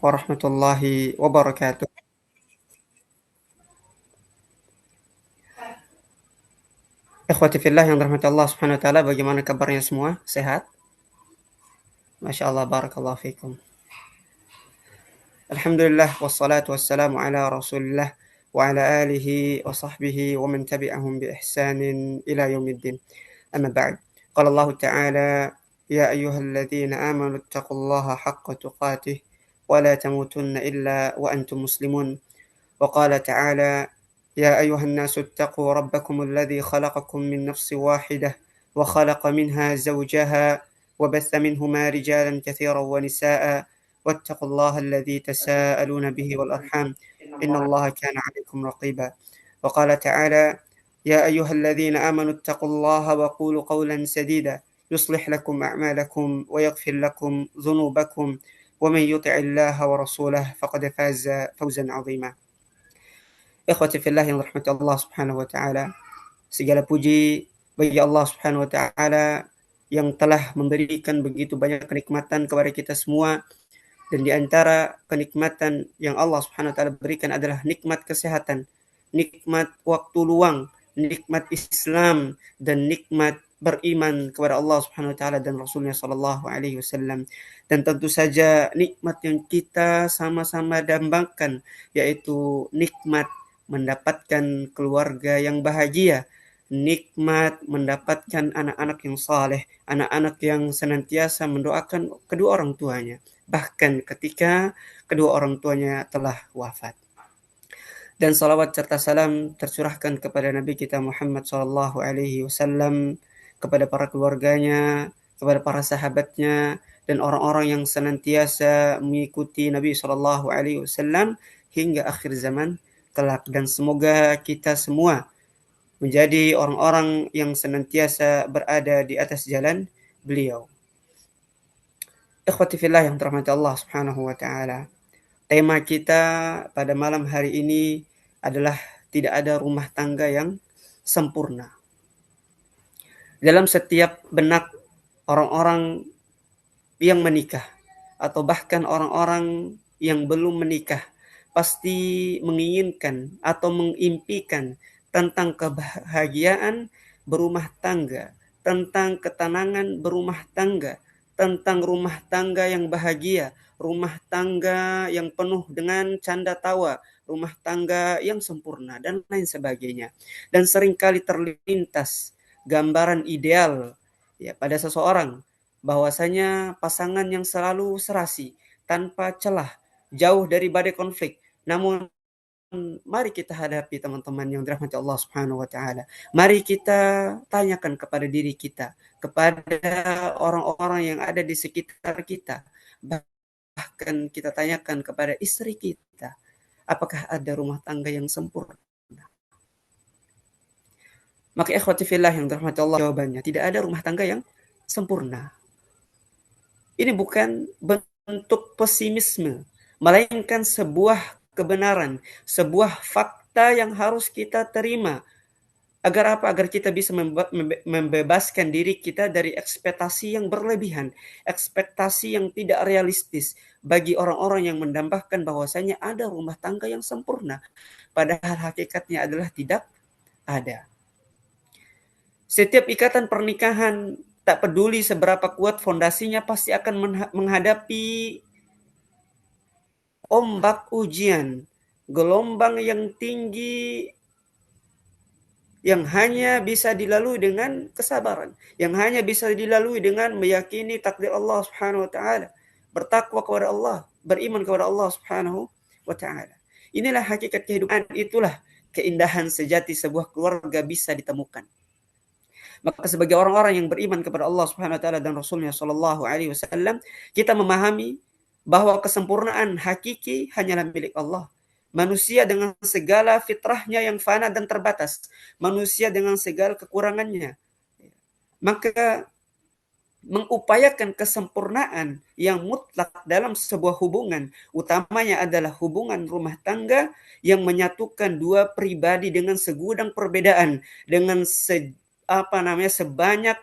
warahmatullahi wabarakatuh. Ikhwati fillah yang dirahmati Allah Subhanahu wa taala, bagaimana kabarnya semua? Sehat? Masya Allah, barakallahu fikum. Alhamdulillah wassalatu wassalamu ala Rasulillah wa ala alihi wa sahbihi wa man tabi'ahum bi ihsanin ila yaumiddin. Amma ba'd. Qala Allah Ta'ala, ya ayyuhalladzina amanu ittaqullaha haqqa tuqatih wa la tamutunna illa wa antum muslimun. وقال تعالى يا أيها الناس اتقوا ربكم الذي خلقكم من نفس واحدة وخلق منها زوجها وبث منهما رجالا كثيرا ونساء واتقوا الله الذي تساءلون به والأرحام إن الله كان عليكم رقيبا. وقال تعالى يا أيها الذين آمنوا اتقوا الله وقولوا قولا سديدا يصلح لكم أعمالكم ويغفر لكم ذنوبكم ومن يطع الله ورسوله فقد فاز فوزا عظيما. Ikhwati fillah yang dirahmati Allah Subhanahu wa taala. Segala puji bagi Allah Subhanahu wa taala yang telah memberikan begitu banyak kenikmatan kepada kita semua, dan di antara kenikmatan yang Allah Subhanahu wa taala berikan adalah nikmat kesehatan, nikmat waktu luang, nikmat Islam, dan nikmat beriman kepada Allah Subhanahu wa taala dan Rasulnya sallallahu alaihi wasallam. Dan tentu saja nikmat yang kita sama-sama dambakan, yaitu nikmat mendapatkan keluarga yang bahagia, nikmat mendapatkan anak-anak yang saleh, anak-anak yang senantiasa mendoakan kedua orang tuanya, bahkan ketika kedua orang tuanya telah wafat. Dan salawat serta salam tercurahkan kepada Nabi kita Muhammad sallallahu alaihi wasallam, kepada para keluarganya, kepada para sahabatnya, dan orang-orang yang senantiasa mengikuti Nabi sallallahu alaihi wasallam hingga akhir zaman kelak. Dan semoga kita semua menjadi orang-orang yang senantiasa berada di atas jalan beliau. Ikhwati fillah yang dirahmati Allah Subhanahu wa taala. Tema kita pada malam hari ini adalah tidak ada rumah tangga yang sempurna. Dalam setiap benak orang-orang yang menikah atau bahkan orang-orang yang belum menikah pasti menginginkan atau mengimpikan tentang kebahagiaan berumah tangga, tentang ketenangan berumah tangga, tentang rumah tangga yang bahagia, rumah tangga yang penuh dengan canda tawa, rumah tangga yang sempurna, dan lain sebagainya. Dan seringkali terlintas gambaran ideal ya pada seseorang, bahwasanya pasangan yang selalu serasi, tanpa celah, jauh dari badai konflik. Namun mari kita hadapi teman-teman yang dirahmati Allah Subhanahu wa taala. Mari kita tanyakan kepada diri kita, kepada orang-orang yang ada di sekitar kita. Bahkan kita tanyakan kepada istri kita, apakah ada rumah tangga yang sempurna? Maka ikhwati fillah yang dirahmati Allah, jawabannya tidak ada rumah tangga yang sempurna. Ini bukan bentuk pesimisme, melainkan sebuah kebenaran, sebuah fakta yang harus kita terima. Agar apa? Agar kita bisa membebaskan diri kita dari ekspektasi yang berlebihan, ekspektasi yang tidak realistis bagi orang-orang yang mendambakan bahwasanya ada rumah tangga yang sempurna. Padahal hakikatnya adalah tidak ada. Setiap ikatan pernikahan, tak peduli seberapa kuat fondasinya, pasti akan menghadapi ombak ujian, gelombang yang tinggi yang hanya bisa dilalui dengan kesabaran, yang hanya bisa dilalui dengan meyakini takdir Allah Subhanahu wa taala, bertakwa kepada Allah, beriman kepada Allah Subhanahu wa taala. Inilah hakikat kehidupan, itulah keindahan sejati sebuah keluarga bisa ditemukan. Maka sebagai orang-orang yang beriman kepada Allah Subhanahu wa taala dan Rasulnya sallallahu alaihi wasallam, kita memahami bahwa kesempurnaan hakiki hanyalah milik Allah. Manusia dengan segala fitrahnya yang fana dan terbatas, manusia dengan segala kekurangannya, maka mengupayakan kesempurnaan yang mutlak dalam sebuah hubungan, utamanya adalah hubungan rumah tangga yang menyatukan dua pribadi dengan segudang perbedaan, dengan sebanyak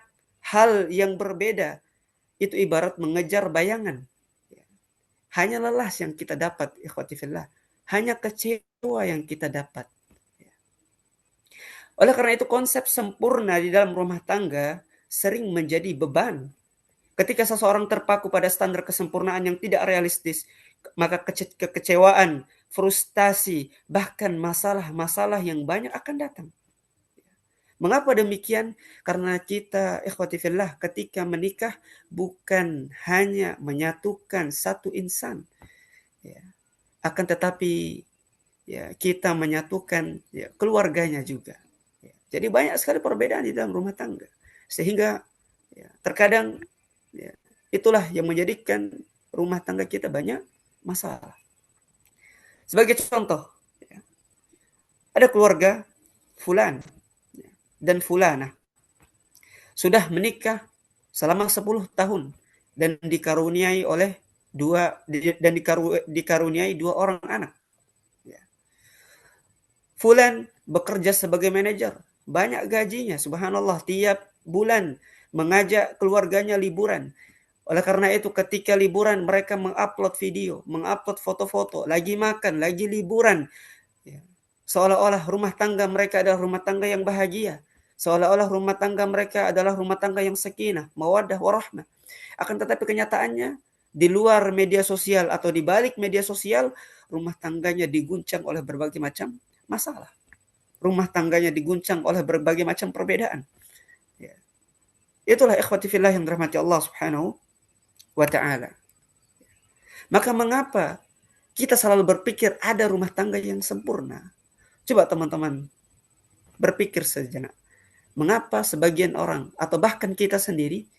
hal yang berbeda. Itu ibarat mengejar bayangan. hanya lelah yang kita dapat, ikhwati fillah. Hanya kecewa yang kita dapat. Oleh karena itu konsep sempurna di dalam rumah tangga sering menjadi beban. Ketika seseorang terpaku pada standar kesempurnaan yang tidak realistis, maka kekecewaan, frustasi, bahkan masalah-masalah yang banyak akan datang. Mengapa demikian? Karena kita, ikhwati fillah, ketika menikah bukan hanya menyatukan satu insan, ya, akan tetapi ya kita menyatukan ya, keluarganya juga. Ya, jadi banyak sekali perbedaan di dalam rumah tangga, sehingga ya, terkadang ya, itulah yang menjadikan rumah tangga kita banyak masalah. Sebagai contoh, ya, ada keluarga fulan dan fulana sudah menikah selama 10 tahun dan dikaruniai oleh dikaruniai dua orang anak. Ya. Fulan bekerja sebagai manajer, banyak gajinya, subhanallah, tiap bulan mengajak keluarganya liburan. Oleh karena itu ketika liburan mereka mengupload video, mengupload foto-foto, lagi makan, lagi liburan. Ya. Seolah-olah rumah tangga mereka adalah rumah tangga yang bahagia. Seolah-olah rumah tangga mereka adalah rumah tangga yang sakinah, mawaddah, warahmah. Akan tetapi kenyataannya di luar media sosial atau di balik media sosial, rumah tangganya diguncang oleh berbagai macam masalah. Rumah tangganya diguncang oleh berbagai macam perbedaan. Ya. Itulah ikhwati fillah yang dirahmati Allah Subhanahu wa ta'ala. Maka mengapa kita selalu berpikir ada rumah tangga yang sempurna? Coba teman-teman berpikir sejenak. Mengapa sebagian orang atau bahkan kita sendiri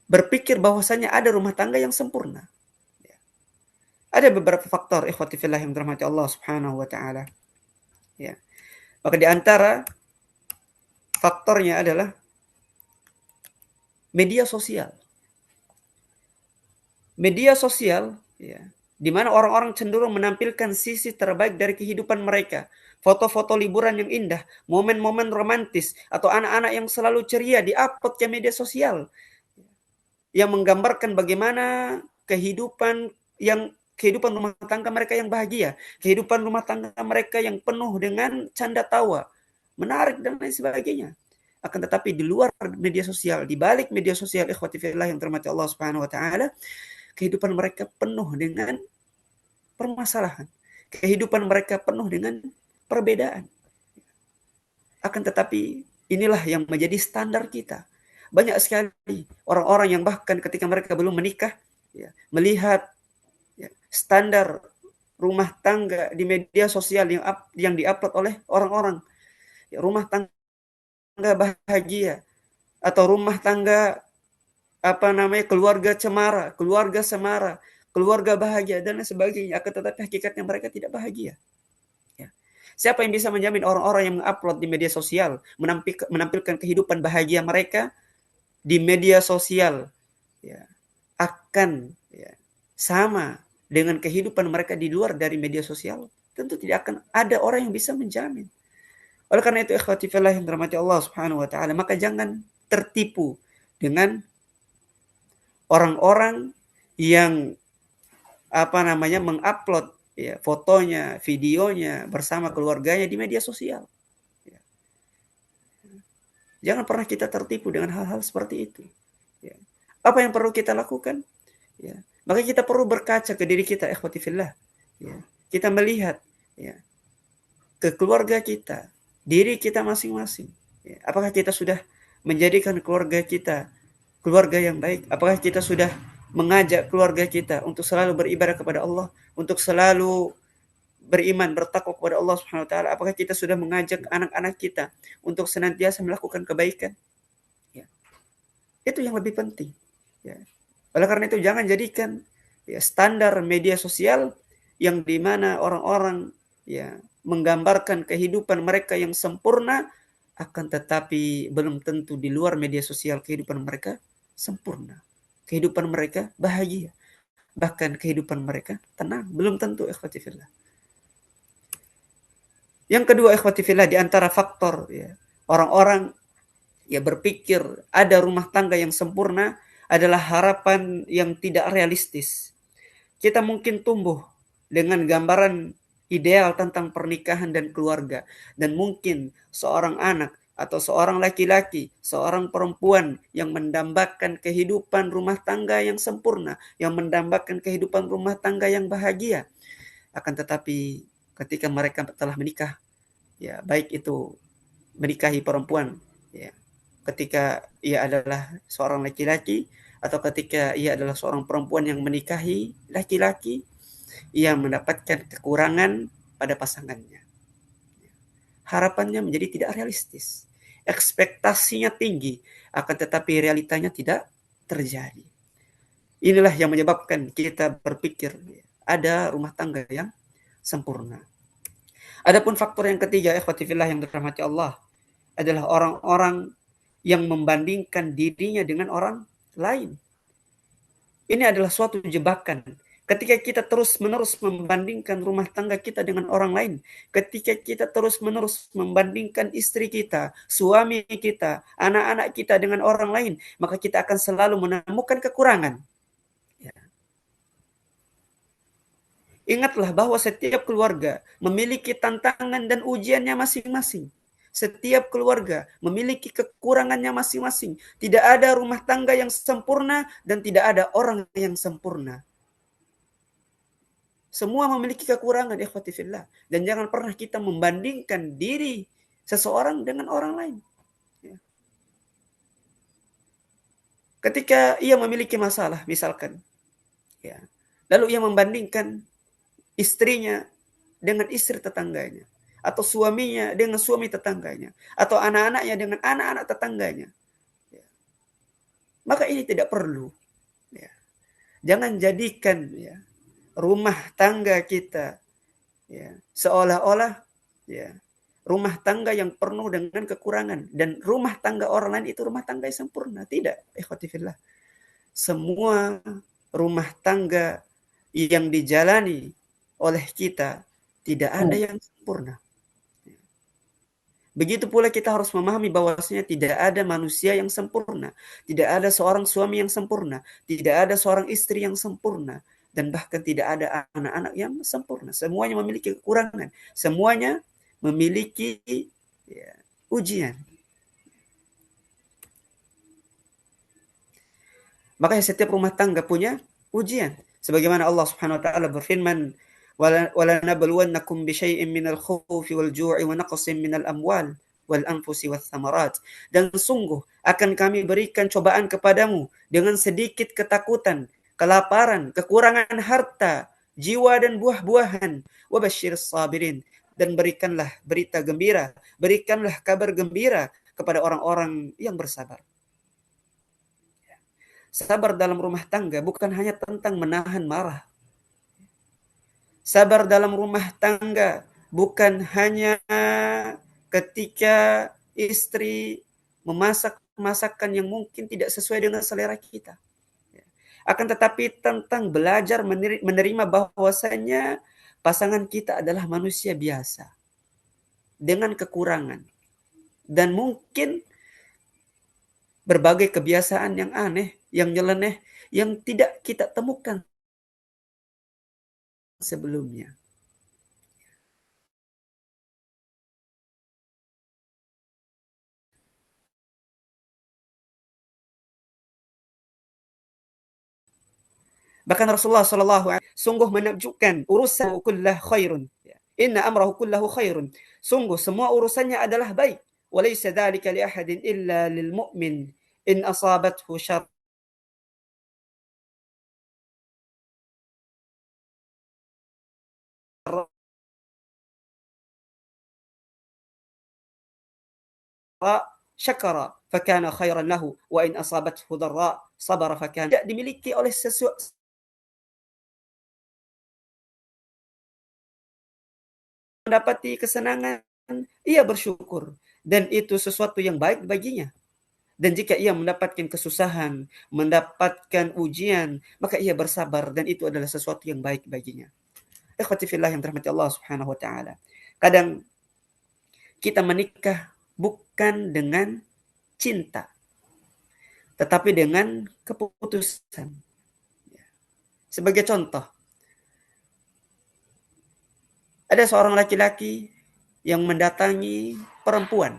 berpikir bahwasanya ada rumah tangga yang sempurna? Ya. Ada beberapa faktor ikhwati fillah yang dirahmati Allah Subhanahu wa ta'ala. Ya. Maka di antara faktornya adalah media sosial. Media sosial, ya, di mana orang-orang cenderung menampilkan sisi terbaik dari kehidupan mereka. Foto-foto liburan yang indah, momen-momen romantis, atau anak-anak yang selalu ceria di-upload ke media sosial. Yang menggambarkan bagaimana kehidupan rumah tangga mereka yang bahagia. Kehidupan rumah tangga mereka yang penuh dengan canda tawa, menarik dan lain sebagainya. Akan tetapi di luar media sosial, di balik media sosial, ikhwati fillah yang dirahmati Allah Subhanahu wa ta'ala, kehidupan mereka penuh dengan permasalahan. Kehidupan mereka penuh dengan perbedaan. Akan tetapi inilah yang menjadi standar kita. Banyak sekali orang-orang yang bahkan ketika mereka belum menikah, ya, melihat ya, standar rumah tangga di media sosial yang diupload oleh orang-orang. Ya, rumah tangga bahagia atau rumah tangga keluarga cemara, keluarga semara, keluarga bahagia dan lain sebagainya. Akan tetapi hakikatnya mereka tidak bahagia. Ya. Siapa yang bisa menjamin orang-orang yang mengupload di media sosial menampilkan kehidupan bahagia mereka di media sosial, ya, akan ya, sama dengan kehidupan mereka di luar dari media sosial? Tentu tidak akan ada orang yang bisa menjamin. Oleh karena itu ikhwati fillah yang dirahmati Allah Subhanahu wa ta'ala, maka jangan tertipu dengan orang-orang yang mengupload ya, fotonya, videonya bersama keluarganya di media sosial. Ya. Jangan pernah kita tertipu dengan hal-hal seperti itu. Ya. Apa yang perlu kita lakukan? Ya. Maka kita perlu berkaca ke diri kita, ikhwati fillah. Ya. Kita melihat ya, ke keluarga kita, diri kita masing-masing. Ya. Apakah kita sudah menjadikan keluarga kita keluarga yang baik? Apakah kita sudah mengajak keluarga kita untuk selalu beribadah kepada Allah, untuk selalu beriman, bertakwa kepada Allah Subhanahu wa taala? Apakah kita sudah mengajak anak-anak kita untuk senantiasa melakukan kebaikan? Ya. Itu yang lebih penting. Ya. Oleh karena itu jangan jadikan ya, standar media sosial yang dimana orang-orang ya menggambarkan kehidupan mereka yang sempurna, akan tetapi belum tentu di luar media sosial kehidupan mereka sempurna. Kehidupan mereka bahagia. Bahkan kehidupan mereka tenang. Belum tentu, ikhwati fillah. Yang kedua, ikhwati fillah, di antara faktor ya, orang-orang ya berpikir ada rumah tangga yang sempurna adalah harapan yang tidak realistis. kita mungkin tumbuh dengan gambaran ideal tentang pernikahan dan keluarga. Dan mungkin seorang anak atau seorang laki-laki, seorang perempuan yang mendambakan kehidupan rumah tangga yang sempurna, yang mendambakan kehidupan rumah tangga yang bahagia. Akan tetapi ketika mereka telah menikah, ya baik itu menikahi perempuan, ya, ketika ia adalah seorang laki-laki atau ketika ia adalah seorang perempuan yang menikahi laki-laki, ia mendapatkan kekurangan pada pasangannya. Harapannya menjadi tidak realistis. Ekspektasinya tinggi, akan tetapi realitanya tidak terjadi. Inilah yang menyebabkan kita berpikir ada rumah tangga yang sempurna. Adapun faktor yang ketiga, ikhwati fillah yang dirahmati Allah, adalah orang-orang yang membandingkan dirinya dengan orang lain. Ini adalah suatu jebakan. Ketika kita terus-menerus membandingkan rumah tangga kita dengan orang lain, ketika kita terus-menerus membandingkan istri kita, suami kita, anak-anak kita dengan orang lain, maka kita akan selalu menemukan kekurangan. Ya. Ingatlah bahwa setiap keluarga memiliki tantangan dan ujiannya masing-masing. Setiap keluarga memiliki kekurangannya masing-masing. Tidak ada rumah tangga yang sempurna dan tidak ada orang yang sempurna. Semua memiliki kekurangan, ikhwati fillah. Dan jangan pernah kita membandingkan diri seseorang dengan orang lain. Ya. Ketika ia memiliki masalah, misalkan, ya, lalu ia membandingkan istrinya dengan istri tetangganya, atau suaminya dengan suami tetangganya, atau anak-anaknya dengan anak-anak tetangganya, ya, maka ini tidak perlu. Ya. Jangan jadikan, ya, rumah tangga kita, ya, seolah-olah, ya, rumah tangga yang penuh dengan kekurangan, dan rumah tangga orang lain itu rumah tangga yang sempurna. Tidak, ikhwati fillah. Semua rumah tangga yang dijalani oleh kita tidak ada yang sempurna. Begitu pula kita harus memahami bahwasanya tidak ada manusia yang sempurna, tidak ada seorang suami yang sempurna, tidak ada seorang istri yang sempurna, dan bahkan tidak ada anak-anak yang sempurna. Semuanya memiliki kekurangan, semuanya memiliki, ya, ujian. Makanya setiap rumah tangga punya ujian. Sebagaimana Allah Subhanahu wa taala berfirman, "Wala nabluwannakum bisyai'in minal khaufi wal ju'i wa naqsin minal amwal wal anfusi wath thamarat." Dan sungguh akan kami berikan cobaan kepadamu dengan sedikit ketakutan, kelaparan, kekurangan harta, jiwa dan buah-buahan. Wa basyiris sabirin. Dan berikanlah berita gembira, berikanlah kabar gembira kepada orang-orang yang bersabar. Sabar dalam rumah tangga bukan hanya tentang menahan marah. Sabar dalam rumah tangga bukan hanya ketika istri memasak masakan yang mungkin tidak sesuai dengan selera kita. Akan tetapi tentang belajar menerima bahwasanya pasangan kita adalah manusia biasa dengan kekurangan dan mungkin berbagai kebiasaan yang aneh, yang nyeleneh, yang tidak kita temukan sebelumnya. Bahkan Rasulullah SAW sungguh menakjubkan urusan kullah khairun. Inna amrahu kullahu khairun. Sungguh semua urusannya adalah baik. Walaysa dhalika li ahadin illa lil mu'min in asabathu syarra syakara fakana khairan lahu wa in asabathu dharra sabara fakana. Tidak dimiliki oleh sesuatu mendapati kesenangan, ia bersyukur dan itu sesuatu yang baik baginya. Dan jika ia mendapatkan kesusahan, mendapatkan ujian, maka ia bersabar dan itu adalah sesuatu yang baik baginya. Ikhwati fillah yang dirahmati Allah Subhanahu wa taala. Kadang kita menikah bukan dengan cinta, tetapi dengan keputusan. Sebagai contoh, Ada seorang laki-laki yang mendatangi perempuan.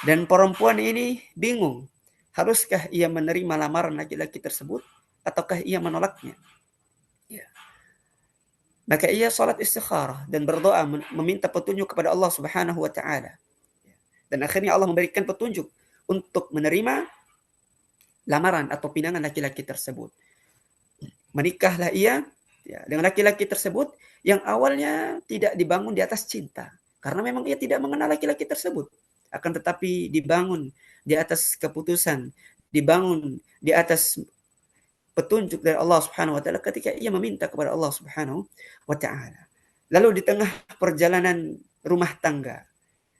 Dan perempuan ini bingung. Haruskah ia menerima lamaran laki-laki tersebut ataukah ia menolaknya? Ya. Maka ia salat istikharah dan berdoa meminta petunjuk kepada Allah Subhanahu wa taala. Dan akhirnya Allah memberikan petunjuk untuk menerima lamaran atau pinangan laki-laki tersebut. Menikahlah ia dengan laki-laki tersebut yang awalnya tidak dibangun di atas cinta. Karena memang ia tidak mengenal laki-laki tersebut. Akan tetapi dibangun di atas keputusan, dibangun di atas petunjuk dari Allah Subhanahu wa taala ketika ia meminta kepada Allah Subhanahu wa taala. Lalu di tengah perjalanan rumah tangga,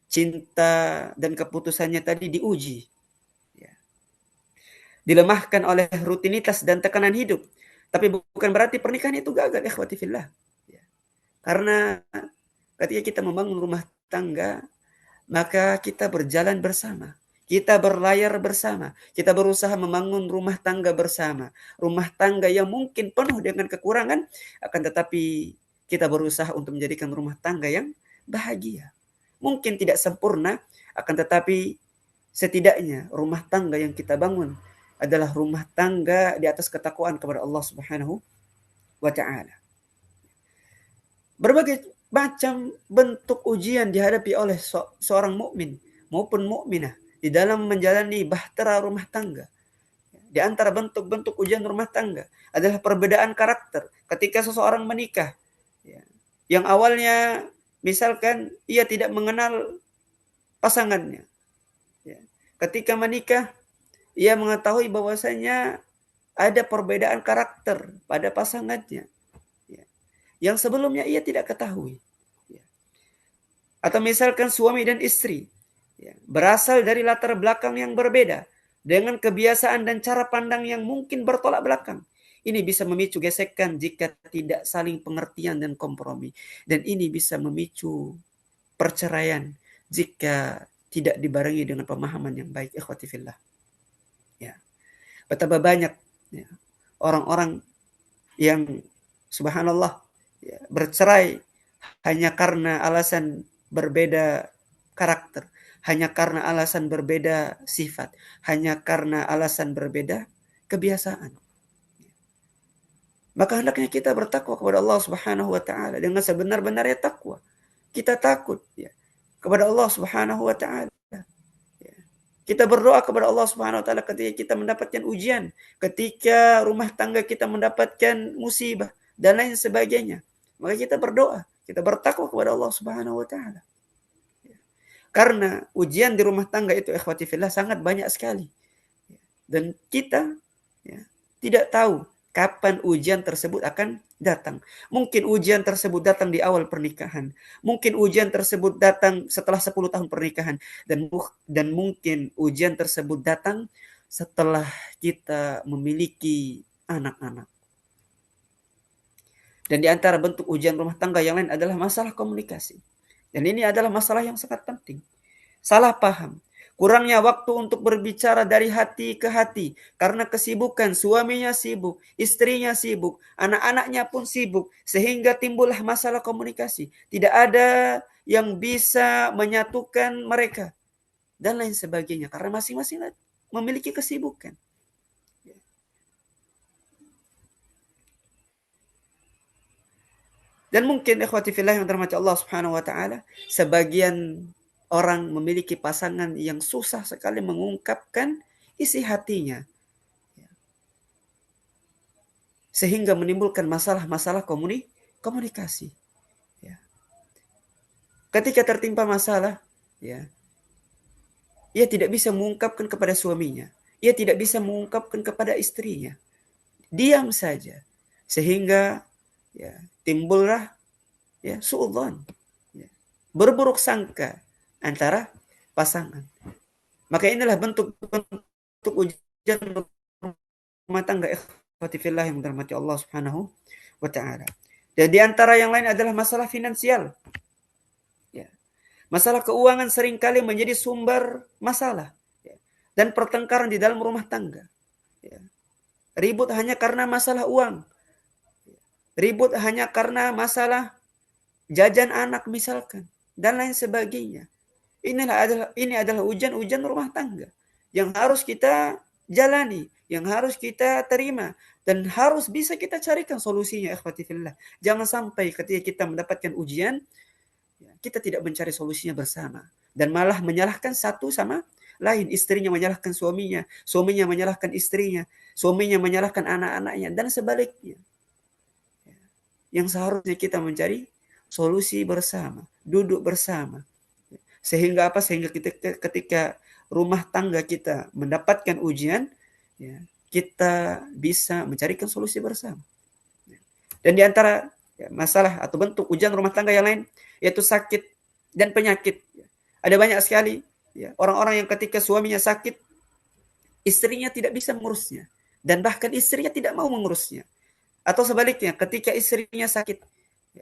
cinta dan keputusannya tadi diuji. Dilemahkan oleh rutinitas dan tekanan hidup. Tapi bukan berarti pernikahan itu gagal, ikhwati fillah. Karena ketika kita membangun rumah tangga, maka kita berjalan bersama. Kita berlayar bersama. Kita berusaha membangun rumah tangga bersama. Rumah tangga yang mungkin penuh dengan kekurangan, akan tetapi kita berusaha untuk menjadikan rumah tangga yang bahagia. Mungkin tidak sempurna, akan tetapi setidaknya rumah tangga yang kita bangun adalah rumah tangga di atas ketakwaan kepada Allah Subhanahu wa taala. Berbagai macam bentuk ujian dihadapi oleh seorang mukmin maupun mukminah di dalam menjalani bahtera rumah tangga. Di antara bentuk-bentuk ujian rumah tangga adalah perbedaan karakter ketika seseorang menikah. Yang awalnya misalkan ia tidak mengenal pasangannya. Ketika menikah, ia mengetahui bahwasanya ada perbedaan karakter pada pasangannya yang sebelumnya ia tidak ketahui. Atau misalkan suami dan istri berasal dari latar belakang yang berbeda dengan kebiasaan dan cara pandang yang mungkin bertolak belakang. Ini bisa memicu gesekan jika tidak saling pengertian dan kompromi. Dan ini bisa memicu perceraian jika tidak dibarengi dengan pemahaman yang baik. Ikhwati fillah. Betapa banyak orang-orang yang subhanallah bercerai hanya karena alasan berbeda karakter, hanya karena alasan berbeda sifat, hanya karena alasan berbeda kebiasaan. Maka hendaknya kita bertakwa kepada Allah Subhanahu wa taala dengan sebenar-benarnya takwa. Kita takut kepada Allah Subhanahu wa taala. Kita berdoa kepada Allah Subhanahu wa taala ketika kita mendapatkan ujian, ketika rumah tangga kita mendapatkan musibah dan lain sebagainya. Maka kita berdoa, kita bertakwa kepada Allah Subhanahu wa taala. Karena ujian di rumah tangga itu ikhwati fillah sangat banyak sekali. Dan kita tidak tahu kapan ujian tersebut akan datang. Mungkin ujian tersebut datang di awal pernikahan. Mungkin ujian tersebut datang setelah 10 tahun pernikahan. Dan mungkin ujian tersebut datang setelah kita memiliki anak-anak. Dan di antara bentuk ujian rumah tangga yang lain adalah masalah komunikasi. Dan ini adalah masalah yang sangat penting. Salah paham. Kurangnya waktu untuk berbicara dari hati ke hati. Karena kesibukan, suaminya sibuk, istrinya sibuk, anak-anaknya pun sibuk. Sehingga timbullah masalah komunikasi. Tidak ada yang bisa menyatukan mereka. Dan lain sebagainya. Karena masing-masing memiliki kesibukan. Dan mungkin ikhwati fillah yang dirahmati Allah Subhanahu wa taala, sebagian orang memiliki pasangan yang susah sekali mengungkapkan isi hatinya. Sehingga menimbulkan masalah-masalah komunikasi. Ketika tertimpa masalah, ia tidak bisa mengungkapkan kepada suaminya. Ia tidak bisa mengungkapkan kepada istrinya. Diam saja. Sehingga timbullah suudzon. Berburuk sangka antara pasangan. Maka inilah bentuk ujian rumah tangga ikhwati fillah yang dirahmati Allah Subhanahu wa taala. Dan di antara yang lain adalah masalah finansial. Masalah keuangan seringkali menjadi sumber masalah dan pertengkaran di dalam rumah tangga. Ribut hanya karena masalah uang. Ribut hanya karena masalah jajan anak misalkan, dan lain sebagainya. Ini adalah ujian rumah tangga yang harus kita jalani, yang harus kita terima, dan harus bisa kita carikan solusinya, ikhwati fillah. Jangan sampai ketika kita mendapatkan ujian, kita tidak mencari solusinya bersama dan malah menyalahkan satu sama lain. Istrinya menyalahkan suaminya, suaminya menyalahkan istrinya, suaminya menyalahkan anak-anaknya, dan sebaliknya. Yang seharusnya kita mencari solusi bersama, duduk bersama. Sehingga apa? Sehingga ketika rumah tangga kita mendapatkan ujian, ya, kita bisa mencarikan solusi bersama. Dan di antara masalah atau bentuk ujian rumah tangga yang lain, yaitu sakit dan penyakit. Ada banyak sekali orang-orang yang ketika suaminya sakit, istrinya tidak bisa mengurusnya. Dan bahkan istrinya tidak mau mengurusnya. Atau sebaliknya, ketika istrinya sakit,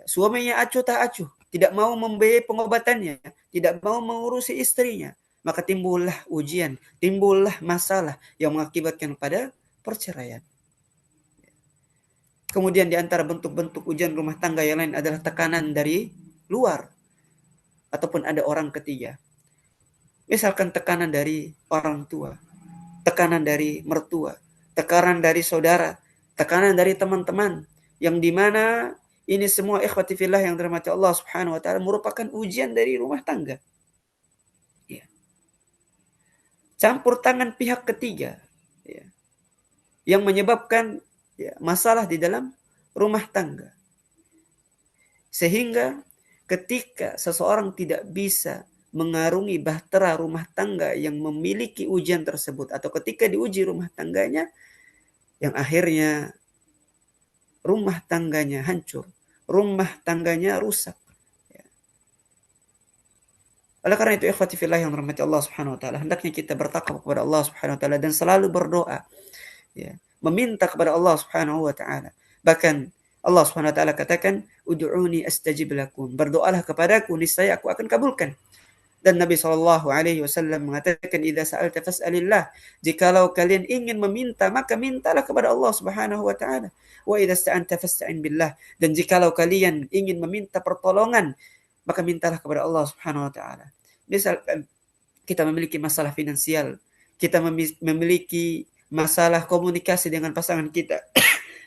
suaminya acuh tak acuh, tidak mau membiayai pengobatannya, tidak mau mengurusi istrinya, maka timbullah ujian, timbullah masalah yang mengakibatkan pada perceraian. Kemudian di antara bentuk-bentuk ujian rumah tangga yang lain adalah tekanan dari luar ataupun ada orang ketiga. Misalkan tekanan dari orang tua, tekanan dari mertua, tekanan dari saudara, tekanan dari teman-teman, yang dimana ini semua ikhwati fillah yang dirahmati Allah Subhanahu wa taala merupakan ujian dari rumah tangga. Ya. Campur tangan pihak ketiga, ya, yang menyebabkan masalah di dalam rumah tangga. Sehingga ketika seseorang tidak bisa mengarungi bahtera rumah tangga yang memiliki ujian tersebut, atau ketika diuji rumah tangganya, yang akhirnya rumah tangganya hancur, rumah tangganya rusak. Oleh karena itu ikhwati fillah yang dirahmati Allah Subhanahu wa taala, hendaknya kita bertakwa kepada Allah Subhanahu wa taala dan selalu berdoa, meminta kepada Allah Subhanahu wa taala. Bahkan Allah Subhanahu wa taala katakan, "Ud'uni astajib lakum." Berdoalah kepadaku, niscaya aku akan kabulkan. Dan Nabi sallallahu alaihi wasallam mengatakan, "Idza sa'alta fas'alillah." Jikalau kalian ingin meminta, maka mintalah kepada Allah Subhanahu wa taala. Wa idza sta'anta fasta'in billah. Dan jikalau kalian ingin meminta pertolongan, maka mintalah kepada Allah Subhanahu wa taala. Misalkan kita memiliki masalah finansial, kita memiliki masalah komunikasi dengan pasangan kita,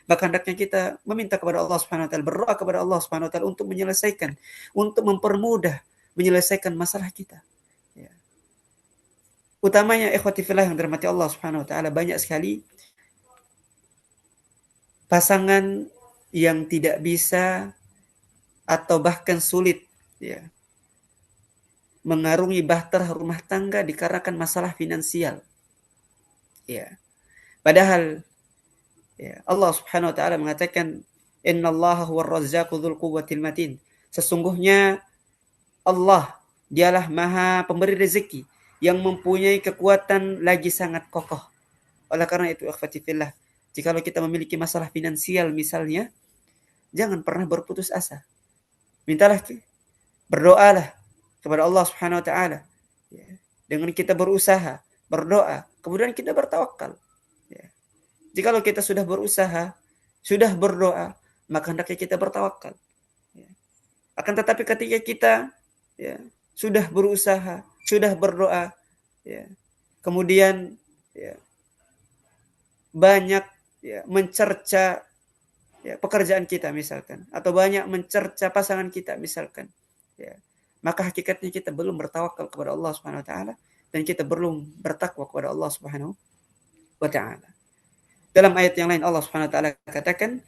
maka hendaknya kita meminta kepada Allah Subhanahu wa taala, berdoa kepada Allah Subhanahu wa taala untuk menyelesaikan, untuk mempermudah menyelesaikan masalah kita. Utamanya ikhwati fillah yang dirahmati Allah Subhanahu wa taala, banyak sekali pasangan yang tidak bisa atau bahkan sulit mengarungi bahtera rumah tangga dikarenakan masalah finansial. Padahal Allah Subhanahu wa taala mengatakan, "Innallaha huwar razzaqu dzul quwwatil matin." Sesungguhnya Allah dialah Maha pemberi rezeki yang mempunyai kekuatan lagi sangat kokoh. Oleh karena itu ikhwati fillah, jikalau kita memiliki masalah finansial misalnya, jangan pernah berputus asa. Mintalah, berdoalah kepada Allah Subhanahu wa taala. Dengan kita berusaha, berdoa, kemudian kita bertawakal. Jikalau kita sudah berusaha, sudah berdoa, maka hendaknya kita bertawakal. Akan tetapi ketika kita sudah berusaha, sudah berdoa, kemudian banyak mencerca pekerjaan kita misalkan, atau banyak mencerca pasangan kita misalkan, maka hakikatnya kita belum bertawakal kepada Allah Subhanahu wa taala, dan kita belum bertakwa kepada Allah Subhanahu wa taala. Dalam ayat yang lain Allah Subhanahu wa taala katakan,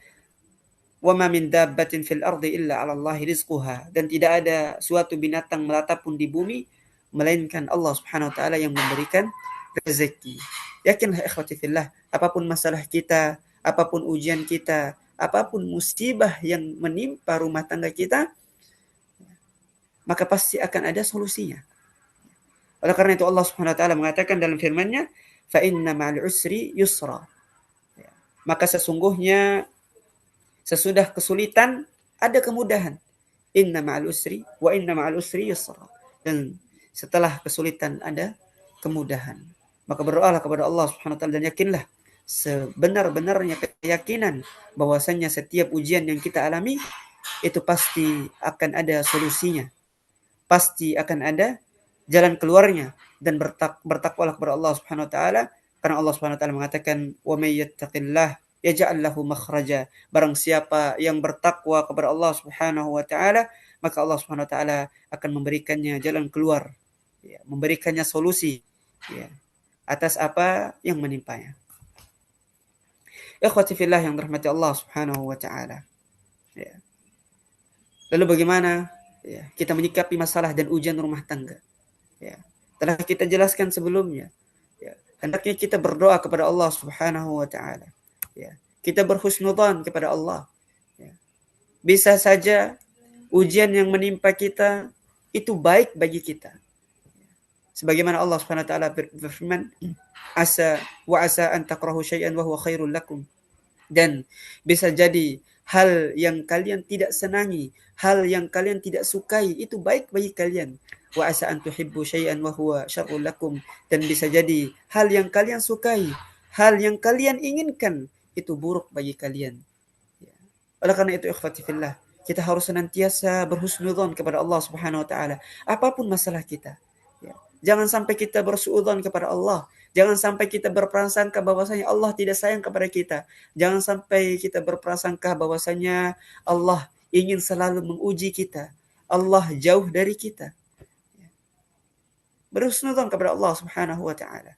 "Wa ma min dabbatin fil ardi illa 'ala Allahi rizquha." Dan tidak ada suatu binatang melata pun di bumi melainkan Allah Subhanahu wa taala yang memberikan rezeki. Yakinlah ikhwati fillah, apapun masalah kita, apapun ujian kita, apapun musibah yang menimpa rumah tangga kita, maka pasti akan ada solusinya. Oleh karena itu Allah Subhanahu wa taala mengatakan dalam firman-Nya, "Fa inna ma'al usri yusra." Maka sesungguhnya sesudah kesulitan ada kemudahan. Inna ma'al usri wa inna ma'al usri yusra. Dan setelah kesulitan ada kemudahan. Maka berdoalah kepada Allah Subhanahu wa taala dan yakinlah sebenar-benarnya keyakinan bahwasanya setiap ujian yang kita alami itu pasti akan ada solusinya, pasti akan ada jalan keluarnya, dan bertakwalah kepada Allah Subhanahu wa taala, karena Allah Subhanahu wa taala mengatakan wa may yattaqillah yaj'al lahu makhraja. Barang siapa yang bertakwa kepada Allah Subhanahu wa taala, maka Allah Subhanahu wa taala akan memberikannya jalan keluar, ya, memberikannya solusi, ya, atas apa yang menimpanya. Ikhwati fillah yang dirahmati Allah Subhanahu wa taala. Ya. Lalu bagaimana, ya, kita menyikapi masalah dan ujian rumah tangga? Ya, telah kita jelaskan sebelumnya. Ya, hendaknya kita berdoa kepada Allah Subhanahu wa taala. Ya, kita berhusnudzan kepada Allah. Ya. Bisa saja ujian yang menimpa kita itu baik bagi kita. Sebagaimana Allah Subhanahu wa taala berfirman, asa an takrahu syai'an wa huwa khairul lakum. Dan bisa jadi hal yang kalian tidak senangi, hal yang kalian tidak sukai itu baik bagi kalian. Wa asa an tuhibbu syai'an wa huwa syarrul lakum. Dan bisa jadi hal yang kalian sukai, hal yang kalian inginkan itu buruk bagi kalian. Ya. Oleh karena itu ikhwati fillah, kita harus senantiasa berhusnudzon kepada Allah Subhanahu wa taala apapun masalah kita. Ya. Jangan sampai kita bersuudzon kepada Allah. Jangan sampai kita berprasangka bahwasanya Allah tidak sayang kepada kita. Jangan sampai kita berprasangka bahwasanya Allah ingin selalu menguji kita. Allah jauh dari kita. Berhusnudzon kepada Allah Subhanahu wa taala.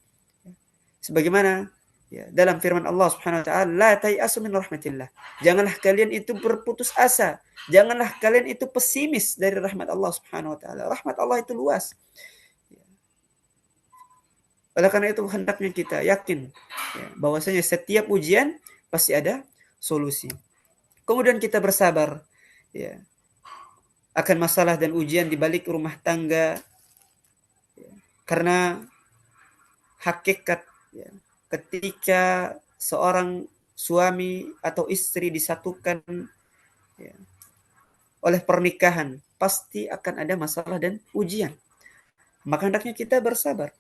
Sebagaimana, ya, dalam firman Allah Subhanahu wa taala, la tayasu min rahmatillah. Janganlah kalian itu berputus asa. Janganlah kalian itu pesimis dari rahmat Allah Subhanahu wa taala. Rahmat Allah itu luas. Oleh karena itu hendaknya kita yakin, ya, bahwasanya setiap ujian pasti ada solusi. Kemudian kita bersabar, ya, akan masalah dan ujian di balik rumah tangga, ya, karena hakikat, ya, ketika seorang suami atau istri disatukan, ya, oleh pernikahan, pasti akan ada masalah dan ujian. Maka hendaknya kita bersabar.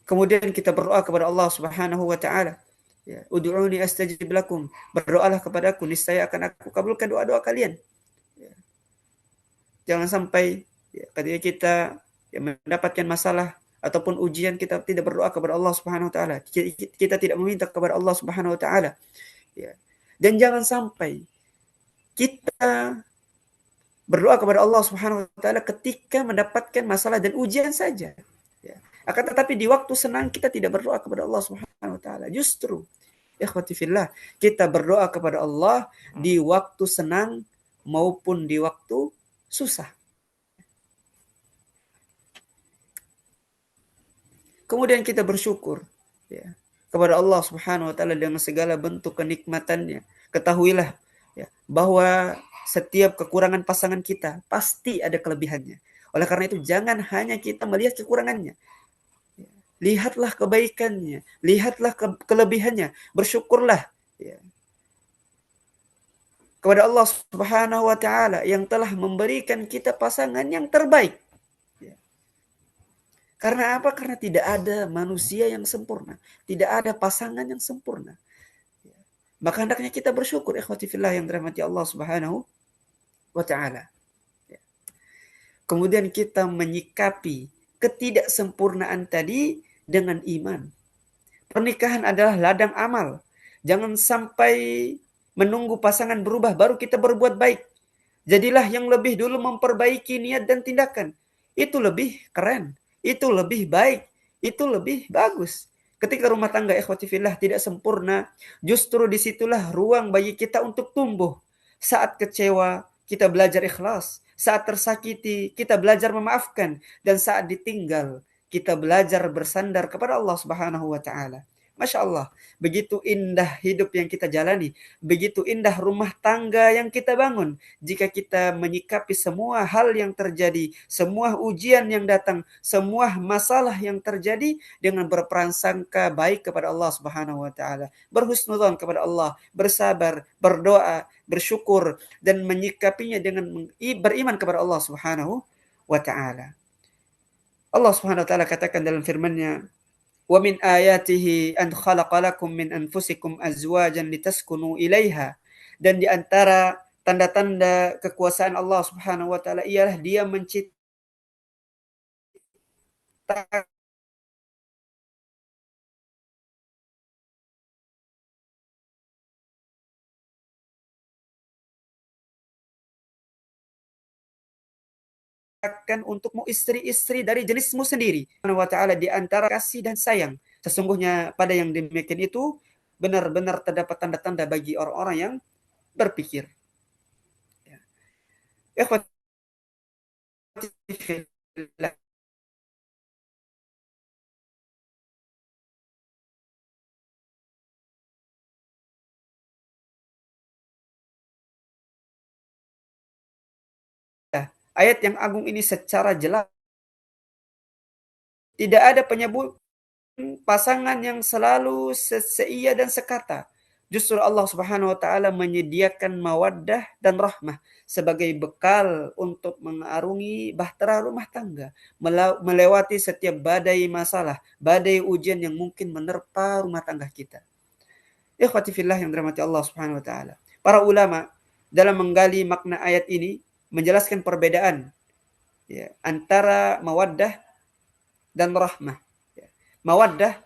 Kemudian kita berdoa kepada Allah Subhanahu wa taala. Ya, ud'uuni astajib lakum. Berdoalah kepadaku, niscaya akan aku kabulkan doa-doa kalian. Ya. Jangan sampai, ya, ketika kita, ya, mendapatkan masalah ataupun ujian kita tidak berdoa kepada Allah Subhanahu wa taala. Kita tidak meminta kepada Allah Subhanahu wa taala. Ya. Dan jangan sampai kita berdoa kepada Allah Subhanahu wa taala ketika mendapatkan masalah dan ujian saja. Ya. Akan tetapi di waktu senang kita tidak berdoa kepada Allah Subhanahu wa taala. Justru ikhwati fillah, kita berdoa kepada Allah di waktu senang maupun di waktu susah. Kemudian kita bersyukur, ya, kepada Allah Subhanahu wa taala dengan segala bentuk kenikmatannya. Ketahuilah, ya, bahwa setiap kekurangan pasangan kita pasti ada kelebihannya. Oleh karena itu jangan hanya kita melihat kekurangannya. Lihatlah kebaikannya, lihatlah kelebihannya, bersyukurlah, ya, kepada Allah Subhanahu wa taala yang telah memberikan kita pasangan yang terbaik. Ya. Karena apa? Karena tidak ada manusia yang sempurna, tidak ada pasangan yang sempurna. Ya. Maka hendaknya kita bersyukur, ikhwati fillah yang dirahmati Allah Subhanahu wa taala. Ya. Kemudian kita menyikapi ketidaksempurnaan tadi dengan iman. Pernikahan adalah ladang amal. Jangan sampai menunggu pasangan berubah baru kita berbuat baik. Jadilah yang lebih dulu memperbaiki niat dan tindakan. Itu lebih keren, itu lebih baik, itu lebih bagus. Ketika rumah tangga ikhwati fillah tidak sempurna, justru disitulah ruang bagi kita untuk tumbuh. Saat kecewa, kita belajar ikhlas. Saat tersakiti, kita belajar memaafkan. Dan saat ditinggal, kita belajar bersandar kepada Allah Subhanahu wa taala. Masya Allah, begitu indah hidup yang kita jalani, begitu indah rumah tangga yang kita bangun. Jika kita menyikapi semua hal yang terjadi, semua ujian yang datang, semua masalah yang terjadi dengan berprasangka baik kepada Allah Subhanahu wa taala, berhusnudzon kepada Allah, bersabar, berdoa, bersyukur, dan menyikapinya dengan beriman kepada Allah Subhanahu wa taala. Allah Subhanahu wa taala katakan dalam firman-Nya, Wa min ayatihi an khalaqalakum min anfusikum azwajan litaskunu ilaiha. Dan di antara tanda-tanda kekuasaan Allah Subhanahu wa taala ialah Dia menciptakan untukmu istri-istri dari jenismu sendiri. Subhanahu wa taala di antara kasih dan sayang. Sesungguhnya pada yang demikian itu benar-benar terdapat tanda-tanda bagi orang-orang yang berpikir. Ya. Ikhwati fillah, ayat yang agung ini secara jelas tidak ada penyebut pasangan yang selalu seia dan sekata. Justru Allah Subhanahu wa taala menyediakan mawaddah dan rahmah sebagai bekal untuk mengarungi bahtera rumah tangga, melewati setiap badai masalah, badai ujian yang mungkin menerpa rumah tangga kita. Ikhwati fillah yang dirahmati Allah Subhanahu wa taala. Para ulama dalam menggali makna ayat ini menjelaskan perbedaan antara mawaddah dan rahmah. Mawaddah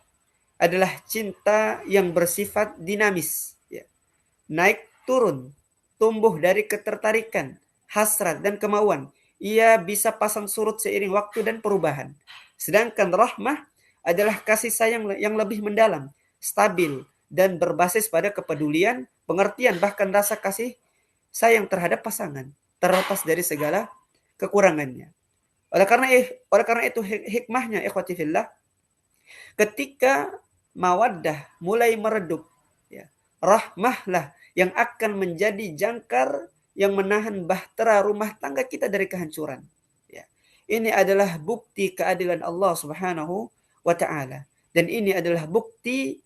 adalah cinta yang bersifat dinamis, naik turun, tumbuh dari ketertarikan, hasrat dan kemauan. Ia bisa pasang surut seiring waktu dan perubahan. Sedangkan rahmah adalah kasih sayang yang lebih mendalam, stabil, dan berbasis pada kepedulian, pengertian, bahkan rasa kasih sayang terhadap pasangan, terlepas dari segala kekurangannya. Oleh karena itu hikmahnya, ikhwati fillah, ketika mawaddah mulai meredup, rahmahlah yang akan menjadi jangkar yang menahan bahtera rumah tangga kita dari kehancuran. Ini adalah bukti keadilan Allah Subhanahu wa taala, dan ini adalah bukti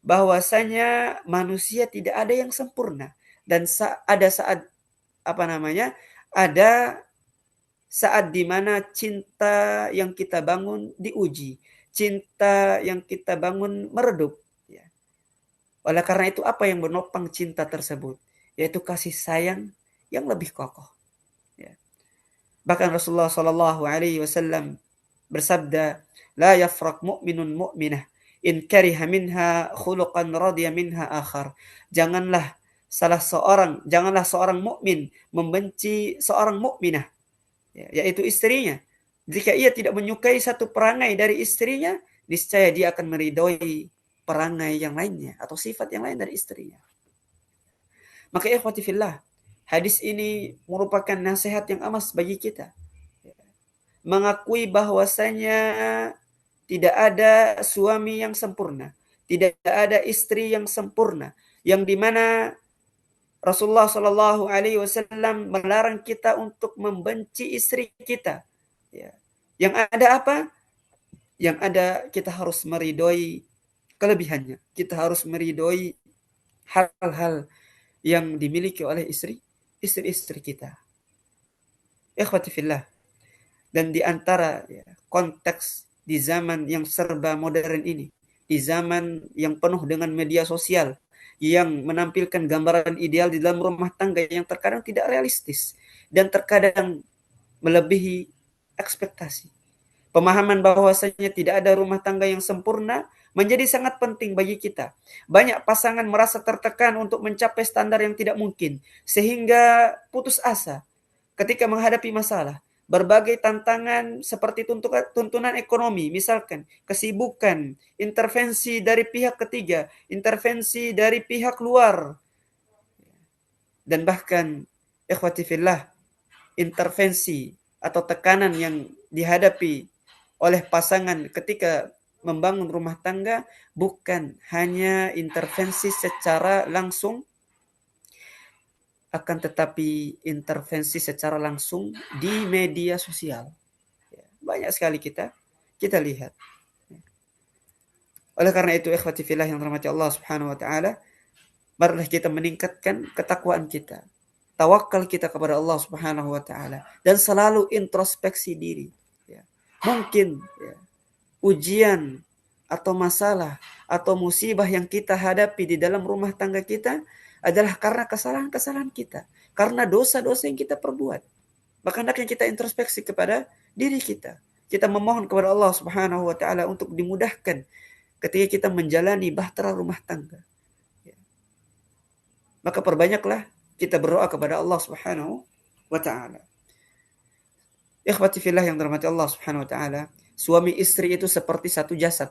bahwasanya manusia tidak ada yang sempurna, dan ada saat di mana cinta yang kita bangun diuji, cinta yang kita bangun meredup. Oleh karena itu apa yang menopang cinta tersebut? Yaitu kasih sayang yang lebih kokoh. Bahkan Rasulullah Shallallahu Alaihi Wasallam bersabda, "La yafraq mu'minun mu'minah in kariha minha khuluqan radiya minha akhar." Janganlah seorang mukmin membenci seorang mukminah, yaitu istrinya. Jika ia tidak menyukai satu perangai dari istrinya, niscaya dia akan meridhoi perangai yang lainnya atau sifat yang lain dari istrinya. Maka ikhwati fillah, hadis ini merupakan nasihat yang amas bagi kita. Mengakui bahwasanya tidak ada suami yang sempurna, tidak ada istri yang sempurna, yang dimana Rasulullah Shallallahu Alaihi Wasallam melarang kita untuk membenci istri kita. Yang ada apa? Yang ada kita harus meridhoi kelebihannya. Kita harus meridhoi hal-hal yang dimiliki oleh istri-istri kita. Ikhwati fillah. Dan di antara konteks di zaman yang serba modern ini, di zaman yang penuh dengan media sosial, yang menampilkan gambaran ideal di dalam rumah tangga yang terkadang tidak realistis dan terkadang melebihi ekspektasi. Pemahaman bahwasanya tidak ada rumah tangga yang sempurna menjadi sangat penting bagi kita. Banyak pasangan merasa tertekan untuk mencapai standar yang tidak mungkin, sehingga putus asa ketika menghadapi masalah. Berbagai tantangan seperti tuntunan ekonomi, misalkan kesibukan, intervensi dari pihak ketiga, intervensi dari pihak luar, dan bahkan ikhwati fillah, intervensi atau tekanan yang dihadapi oleh pasangan ketika membangun rumah tangga bukan hanya intervensi secara langsung, akan tetapi intervensi secara langsung di media sosial. Banyak sekali kita lihat. Oleh karena itu ikhwati fillah yang dirahmati Allah Subhanahu wa taala, marilah kita meningkatkan ketakwaan kita, tawakal kita kepada Allah Subhanahu wa taala, dan selalu introspeksi diri. Mungkin ujian atau masalah atau musibah yang kita hadapi di dalam rumah tangga kita adalah karena kesalahan-kesalahan kita, karena dosa-dosa yang kita perbuat. Maka hendaknya kita introspeksi kepada diri kita. Kita memohon kepada Allah Subhanahu wa taala untuk dimudahkan ketika kita menjalani bahtera rumah tangga. Maka perbanyaklah kita berdoa kepada Allah Subhanahu wa taala. Ikhwati fillah yang dirahmati Allah Subhanahu wa taala, suami istri itu seperti satu jasad.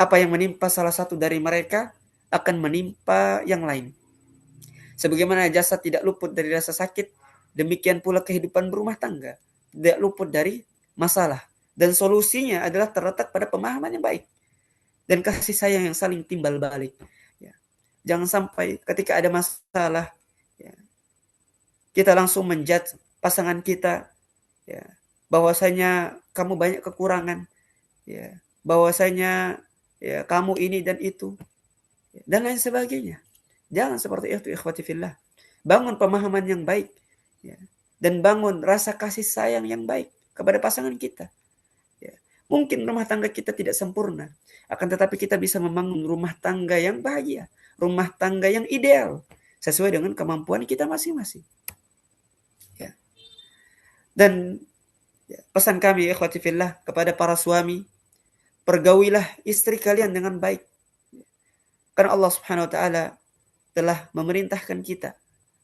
Apa yang menimpa salah satu dari mereka akan menimpa yang lain. Sebagaimana jasad tidak luput dari rasa sakit, demikian pula kehidupan berumah tangga tidak luput dari masalah. Dan solusinya adalah terletak pada pemahaman yang baik dan kasih sayang yang saling timbal balik. Ya. Jangan sampai ketika ada masalah, ya, kita langsung menjudge pasangan kita, ya, bahwasanya kamu banyak kekurangan, ya, bahwasanya ya kamu ini dan itu, ya, dan lain sebagainya. Jangan seperti itu, ikhwati fillah. Bangun pemahaman yang baik, ya, dan bangun rasa kasih sayang yang baik kepada pasangan kita. Ya. Mungkin rumah tangga kita tidak sempurna, akan tetapi kita bisa membangun rumah tangga yang bahagia, rumah tangga yang ideal, sesuai dengan kemampuan kita masing-masing. Ya. Dan ya, pesan kami ikhwati fillah kepada para suami, pergaulilah istri kalian dengan baik. Karena Allah Subhanahu wa taala telah memerintahkan kita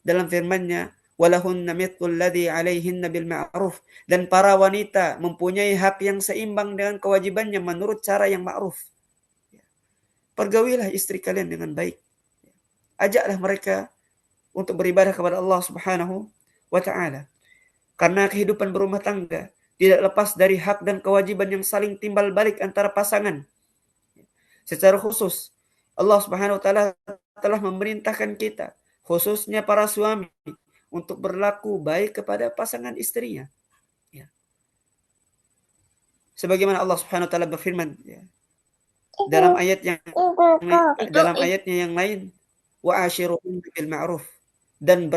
dalam firman-Nya, walahunna mithlul ladzi 'alaihinna bil ma'ruf, dan para wanita mempunyai hak yang seimbang dengan kewajibannya menurut cara yang ma'ruf. Pergaulilah istri kalian dengan baik. Ajaklah mereka untuk beribadah kepada Allah Subhanahu wa taala. Karena kehidupan berumah tangga tidak lepas dari hak dan kewajiban yang saling timbal balik antara pasangan. Secara khusus, Allah Subhanahu wa taala telah memerintahkan kita, khususnya para suami, untuk berlaku baik kepada pasangan istrinya. Ya. Sebagaimana Allah Subhanahu wa taala berfirman, ya, dalam ayatnya yang lain, wa ashiruhum bil ma'ruf, dan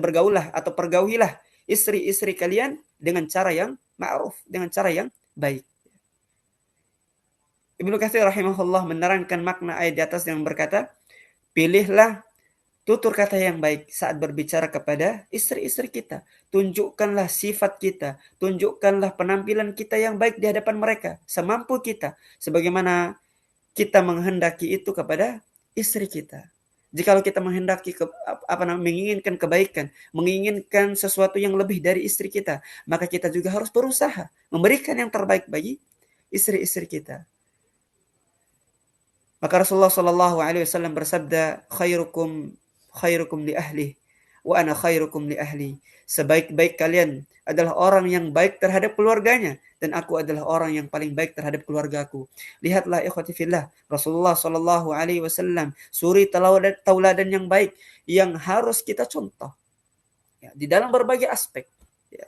bergaulah atau pergaulilah istri-istri kalian dengan cara yang ma'ruf, dengan cara yang baik. Ibnu Katsir rahimahullah menerangkan makna ayat di atas yang berkata, pilihlah tutur kata yang baik saat berbicara kepada istri-istri kita. Tunjukkanlah sifat kita, tunjukkanlah penampilan kita yang baik di hadapan mereka, semampu kita, sebagaimana kita menghendaki itu kepada istri kita. Jikalau kita menghendaki menginginkan kebaikan, menginginkan sesuatu yang lebih dari istri kita, maka kita juga harus berusaha memberikan yang terbaik bagi istri-istri kita. Maka Rasulullah Shallallahu Alaihi Wasallam bersabda, khairukum li ahli, wa ana khairukum li ahli. Sebaik-baik kalian adalah orang yang baik terhadap keluarganya, dan aku adalah orang yang paling baik terhadap keluargaku. Lihatlah ikhwati fillah, Rasulullah Shallallahu Alaihi Wasallam suri tauladan yang baik yang harus kita contoh, ya, di dalam berbagai aspek. Ya.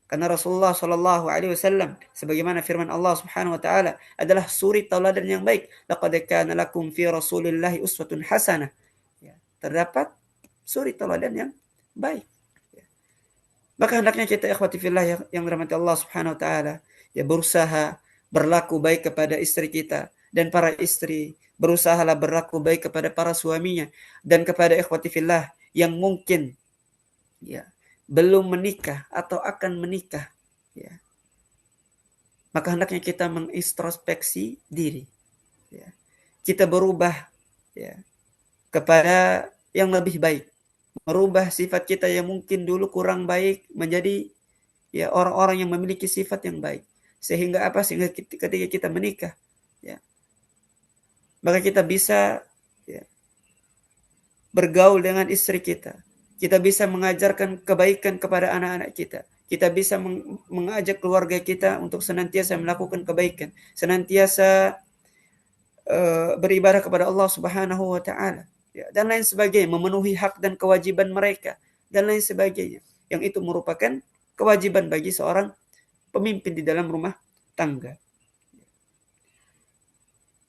Karena Rasulullah Shallallahu Alaihi Wasallam, sebagaimana firman Allah Subhanahu Wa Taala, adalah suri tauladan yang baik. Laqad kana lakum fi Rasulillahi uswatun hasanah. Ya, terdapat suri tauladan yang baik. Ya. Maka hendaknya kita ikhwati fillah yang dirahmati Allah Subhanahu Wa Taala, ya, berusaha berlaku baik kepada istri kita, dan para istri berusahalah berlaku baik kepada para suaminya, dan kepada ikhwati fillah yang mungkin, ya, belum menikah atau akan menikah, ya, maka hendaknya kita mengintrospeksi diri, ya. Kita berubah, ya, kepada yang lebih baik, merubah sifat kita yang mungkin dulu kurang baik menjadi, ya, orang-orang yang memiliki sifat yang baik, sehingga ketika kita menikah, ya, maka kita bisa, ya, bergaul dengan istri kita. Kita bisa mengajarkan kebaikan kepada anak-anak kita. Kita bisa mengajak keluarga kita untuk senantiasa melakukan kebaikan, senantiasa beribadah kepada Allah Subhanahu wa taala, ya, dan lain sebagainya, memenuhi hak dan kewajiban mereka dan lain sebagainya. Yang itu merupakan kewajiban bagi seorang pemimpin di dalam rumah tangga.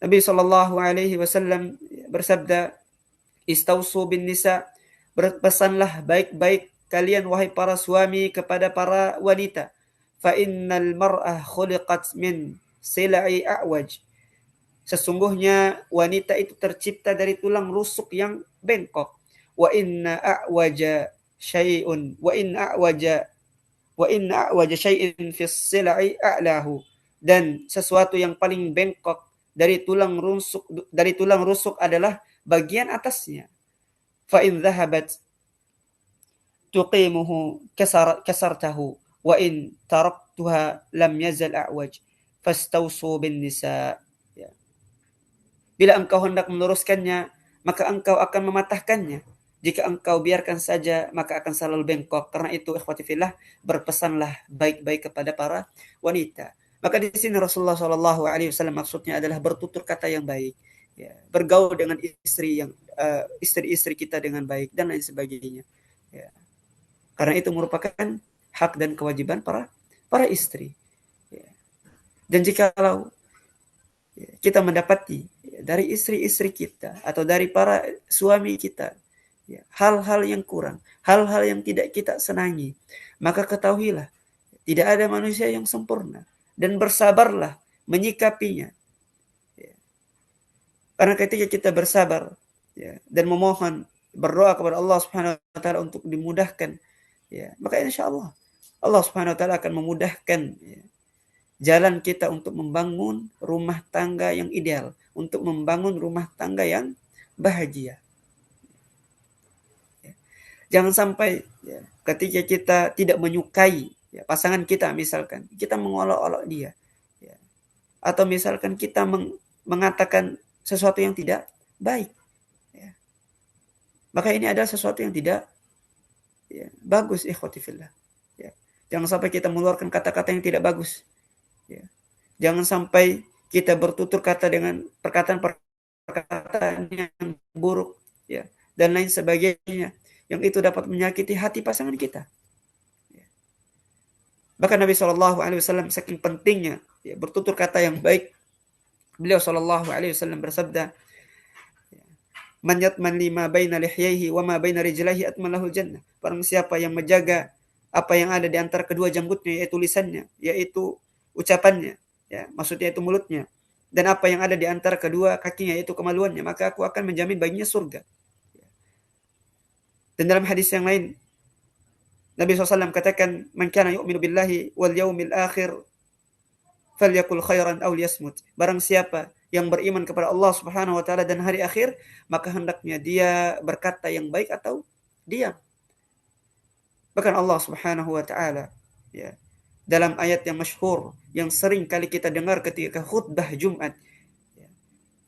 Nabi sallallahu alaihi wasallam bersabda, "Istausu bin nisa", berpesanlah baik-baik kalian wahai para suami kepada para wanita. fa innal mar'ah khuliqat min sila'i a'waj. Sesungguhnya wanita itu tercipta dari tulang rusuk yang bengkok. Wa inna a'waja syai'un wa inna a'waja syai'in fis sila'i a'lahu. Dan sesuatu yang paling bengkok dari tulang rusuk adalah bagian atasnya. Fa in dhahabat tuqimuhu kasartahu wa in taraktuha lam yazal a'waj fastausu bin nisa. Ya. Bila engkau hendak meluruskannya, maka engkau akan mematahkannya. Jika engkau biarkan saja, maka akan selalu bengkok. Karena itu, ikhwati fillah, berpesanlah baik-baik kepada para wanita. Maka di sini Rasulullah SAW maksudnya adalah bertutur kata yang baik, ya, bergaul dengan istri-istri kita dengan baik dan lain sebagainya. Ya. Karena itu merupakan hak dan kewajiban para istri. Ya. Dan jikalau kita mendapati dari istri-istri kita atau dari para suami kita hal-hal yang kurang, hal-hal yang tidak kita senangi, maka ketahuilah tidak ada manusia yang sempurna dan bersabarlah menyikapinya. Karena ketika kita bersabar dan memohon, berdoa kepada Allah Subhanahu wa taala untuk dimudahkan, maka insya Allah Subhanahu wa taala akan memudahkan jalan kita untuk membangun rumah tangga yang ideal, untuk membangun rumah tangga yang bahagia. Jangan sampai ketika kita tidak menyukai pasangan kita, misalkan kita mengolok-olok dia, atau misalkan kita mengatakan sesuatu yang tidak baik, maka ini adalah sesuatu yang tidak bagus, ikhwati fillah. Jangan sampai kita mengeluarkan kata-kata yang tidak bagus. Jangan sampai kita bertutur kata dengan perkataan yang buruk, dan lain sebagainya, yang itu dapat menyakiti hati pasangan kita. Bahkan Nabi SAW saking pentingnya bertutur kata yang baik, beliau SAW bersabda, man yatman lima baina lihyaihi wa ma baina rijlaihi atman lahul jannah. Barang siapa yang menjaga apa yang ada di antara kedua janggutnya, yaitu lisannya, yaitu ucapannya, maksudnya itu mulutnya, dan apa yang ada di antara kedua kakinya, yaitu kemaluannya, maka aku akan menjamin baginya surga. Dan dalam hadis yang lain, Nabi SAW katakan, man kana yu'minu billahi wal yaumil akhir falyakul khairan aw liyasmut. Barang siapa yang beriman kepada Allah Subhanahu wa taala dan hari akhir, maka hendaknya dia berkata yang baik atau diam. Bahkan Allah Subhanahu wa taala dalam ayat yang masyhur yang sering kali kita dengar ketika khutbah Jumat,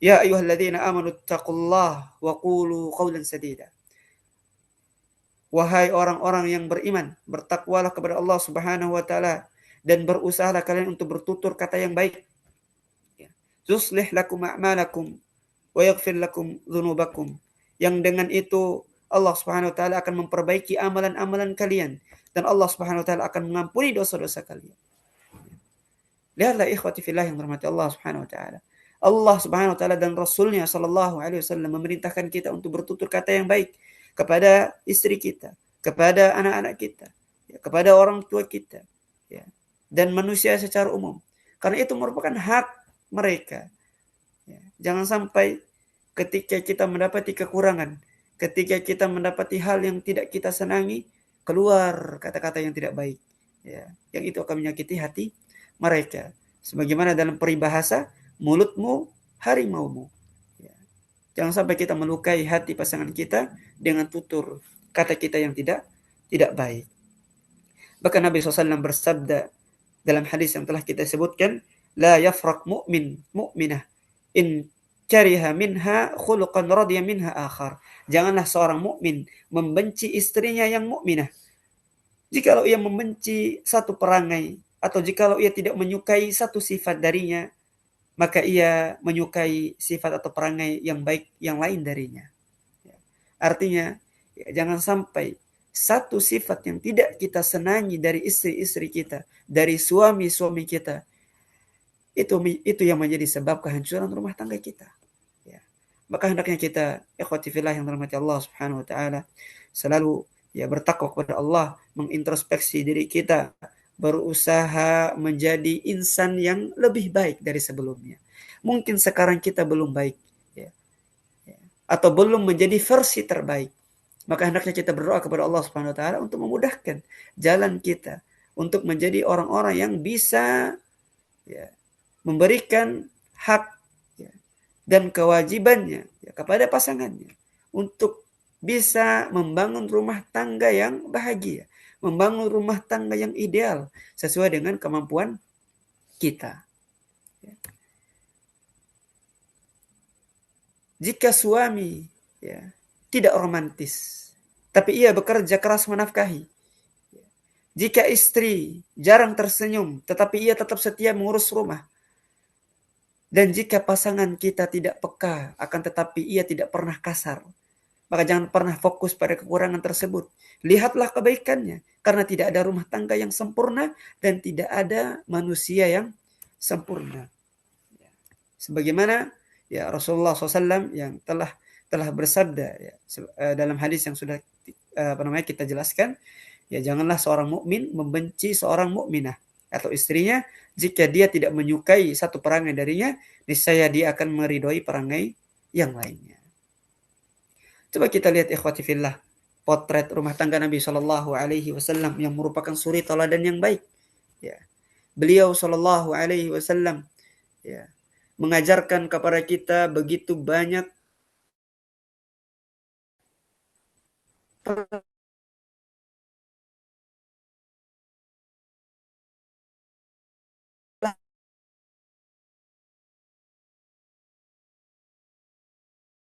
ya ayyuhalladzina amanu taqullaha wa qulu qawlan sadida. Wahai orang-orang yang beriman, bertakwalah kepada Allah Subhanahu wa taala dan berusahalah kalian untuk bertutur kata yang baik. Yuslih lakum a'malakum wa yaghfir lakum dzunubakum. Yang dengan itu Allah Subhanahu wa taala akan memperbaiki amalan-amalan kalian dan Allah Subhanahu wa taala akan mengampuni dosa-dosa kalian. Lihatlah ikhwati fillah yang dirahmati Allah Subhanahu wa taala. Allah Subhanahu wa taala dan Rasulnya sallallahu alaihi wasallam memerintahkan kita untuk bertutur kata yang baik kepada istri kita, kepada anak-anak kita, kepada orang tua kita, dan manusia secara umum. Karena itu merupakan hak mereka. Jangan sampai ketika kita mendapati kekurangan, ketika kita mendapati hal yang tidak kita senangi, keluar kata-kata yang tidak baik, yang itu akan menyakiti hati mereka. Sebagaimana dalam peribahasa, mulutmu harimaumu. Jangan sampai kita melukai hati pasangan kita dengan tutur kata kita yang tidak baik. Bahkan Nabi SAW bersabda dalam hadis yang telah kita sebutkan, la yafraq mu'minah in kariha minha khuluqan radiya minha akhar. Janganlah seorang mukmin membenci istrinya yang mukminah. Jikalau ia membenci satu perangai atau jikalau ia tidak menyukai satu sifat darinya, maka ia menyukai sifat atau perangai yang baik yang lain darinya. Artinya, jangan sampai satu sifat yang tidak kita senangi dari istri-istri kita, dari suami-suami kita, itu yang menjadi sebab kehancuran rumah tangga kita. Maka hendaknya kita, ikhwati fillah yang dirahmati Allah Subhanahu wa taala, selalu bertakwa kepada Allah, mengintrospeksi diri kita, berusaha menjadi insan yang lebih baik dari sebelumnya. Mungkin sekarang kita belum baik, ya, atau belum menjadi versi terbaik. Maka hendaknya kita berdoa kepada Allah Subhanahu wa taala untuk memudahkan jalan kita untuk menjadi orang-orang yang bisa, ya, memberikan hak, ya, dan kewajibannya, ya, kepada pasangannya untuk bisa membangun rumah tangga yang bahagia, membangun rumah tangga yang ideal sesuai dengan kemampuan kita. Jika suami, ya, tidak romantis, tapi ia bekerja keras menafkahi. Jika istri jarang tersenyum, tetapi ia tetap setia mengurus rumah. Dan jika pasangan kita tidak peka, akan tetapi ia tidak pernah kasar, maka jangan pernah fokus pada kekurangan tersebut. Lihatlah kebaikannya, karena tidak ada rumah tangga yang sempurna dan tidak ada manusia yang sempurna. Sebagaimana, ya, Rasulullah SAW yang telah bersabda, ya, dalam hadis yang sudah kita jelaskan, ya, janganlah seorang mukmin membenci seorang mukminah atau istrinya jika dia tidak menyukai satu perangai darinya, niscaya dia akan meridhoi perangai yang lainnya. Coba kita lihat ikhwati fillah, potret rumah tangga Nabi Shallallahu Alaihi Wasallam yang merupakan suri teladan yang baik. Ya, beliau Shallallahu Alaihi Wasallam, ya, mengajarkan kepada kita begitu banyak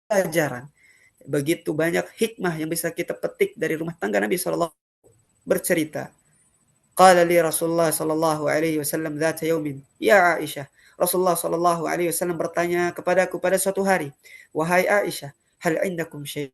pelajaran, begitu banyak hikmah yang bisa kita petik dari rumah tangga Nabi Shallallahu Alaihi Wasallam. Bercerita, qala li Rasulullah sallallahu alaihi wasallam dzata yaumin, ya Aisyah, Rasulullah sallallahu alaihi wasallam bertanya kepadaku pada suatu hari, wahai Aisyah, hal indakum syai'?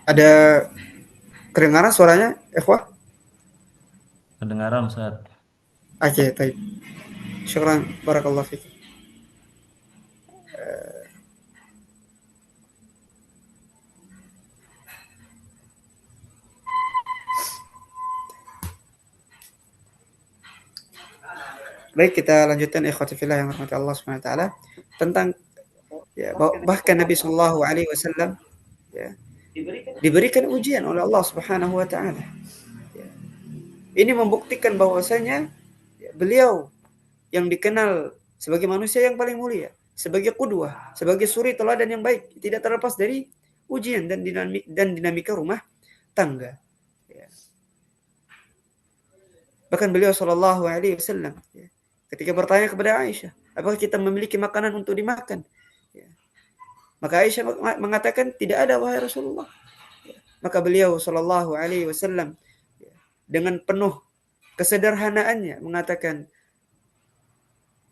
Ada kedengaran suaranya, ikhwah? Kedengaran Ustaz. Oke, baik. Syukran, barakallahu fiik. Baik, kita lanjutkan ikhwati fillah yang rahmati Allah Subhanahu wa taala tentang, ya, bahkan Nabi Shallallahu alaihi wasallam, ya, diberikan ujian oleh Allah Subhanahu wa taala. Ya. Ini membuktikan bahwasanya, ya, beliau yang dikenal sebagai manusia yang paling mulia, sebagai qudwah, sebagai suri teladan yang baik, tidak terlepas dari ujian dan dinamika rumah tangga. Ya. Bahkan beliau Shallallahu alaihi wasallam, ya, ketika bertanya kepada Aisyah, apakah kita memiliki makanan untuk dimakan? Ya. Maka Aisyah mengatakan, tidak ada wahai Rasulullah. Ya. Maka beliau Shallallahu alaihi wasallam, ya, dengan penuh kesederhanaannya mengatakan,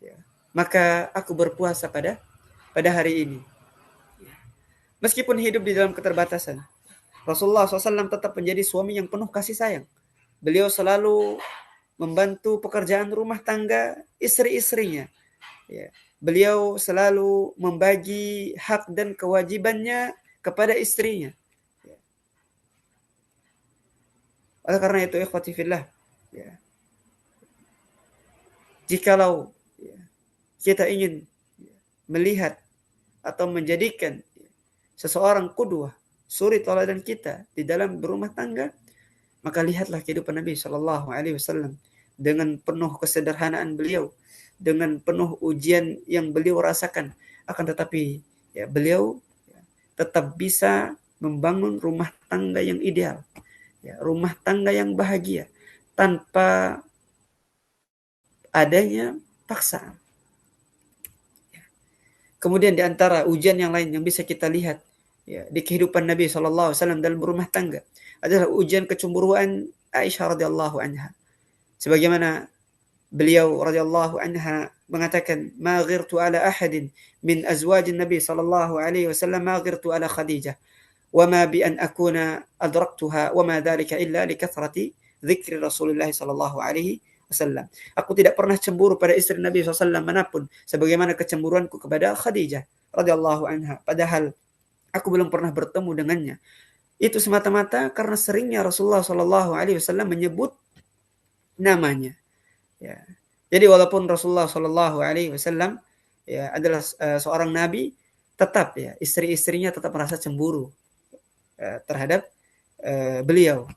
ya, maka aku berpuasa pada hari ini. Meskipun hidup di dalam keterbatasan, Rasulullah SAW tetap menjadi suami yang penuh kasih sayang. Beliau selalu membantu pekerjaan rumah tangga istri-istrinya. Ya. Beliau selalu membagi hak dan kewajibannya kepada istrinya. Ya. Oleh karena itu, ikhwati fillah, ya, Jikalau kita ingin melihat atau menjadikan seseorang qudwah, suri teladan kita di dalam berumah tangga, maka lihatlah kehidupan Nabi Shallallahu Alaihi Wasallam dengan penuh kesederhanaan beliau, dengan penuh ujian yang beliau rasakan, akan tetapi beliau tetap bisa membangun rumah tangga yang ideal, rumah tangga yang bahagia tanpa adanya paksaan. Kemudian di antara ujian yang lain yang bisa kita lihat di kehidupan Nabi SAW dalam berumah tangga adalah ujian kecemburuan Aisyah radhiyallahu anha. Sebagaimana beliau radhiyallahu anha mengatakan, "Ma ghirtu ala ahadin min azwajin Nabi sallallahu alaihi wasallam ma ghirtu ala Khadijah, wa ma bi an akuna adraktuha wa ma dhalika illa li kathrati dzikri Rasulullah sallallahu alaihi wasallam." Aku tidak pernah cemburu pada istri Nabi SAW manapun sebagaimana kecemburuanku kepada Khadijah radhiyallahu anha, padahal aku belum pernah bertemu dengannya. Itu semata-mata karena seringnya Rasulullah sallallahu alaihi wasallam menyebut namanya. Ya. Jadi walaupun Rasulullah sallallahu alaihi wasallam adalah seorang nabi, tetap istri-istrinya tetap merasa cemburu terhadap beliau.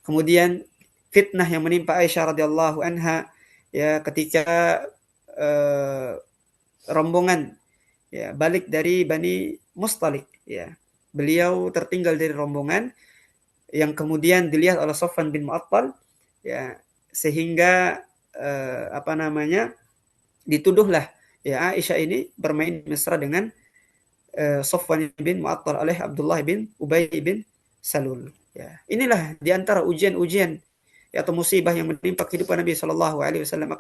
Kemudian fitnah yang menimpa Aisyah radhiyallahu anha ketika rombongan balik dari Bani Mustalik, beliau tertinggal dari rombongan yang kemudian dilihat oleh Safwan bin Mu'attal, sehingga dituduhlah Aisyah ini bermain mesra dengan Safwan bin Mu'attal oleh Abdullah bin Ubay bin Salul. Inilah diantara ujian-ujian atau musibah yang menimpa kehidupan Nabi Shallallahu Alaihi Wasallam.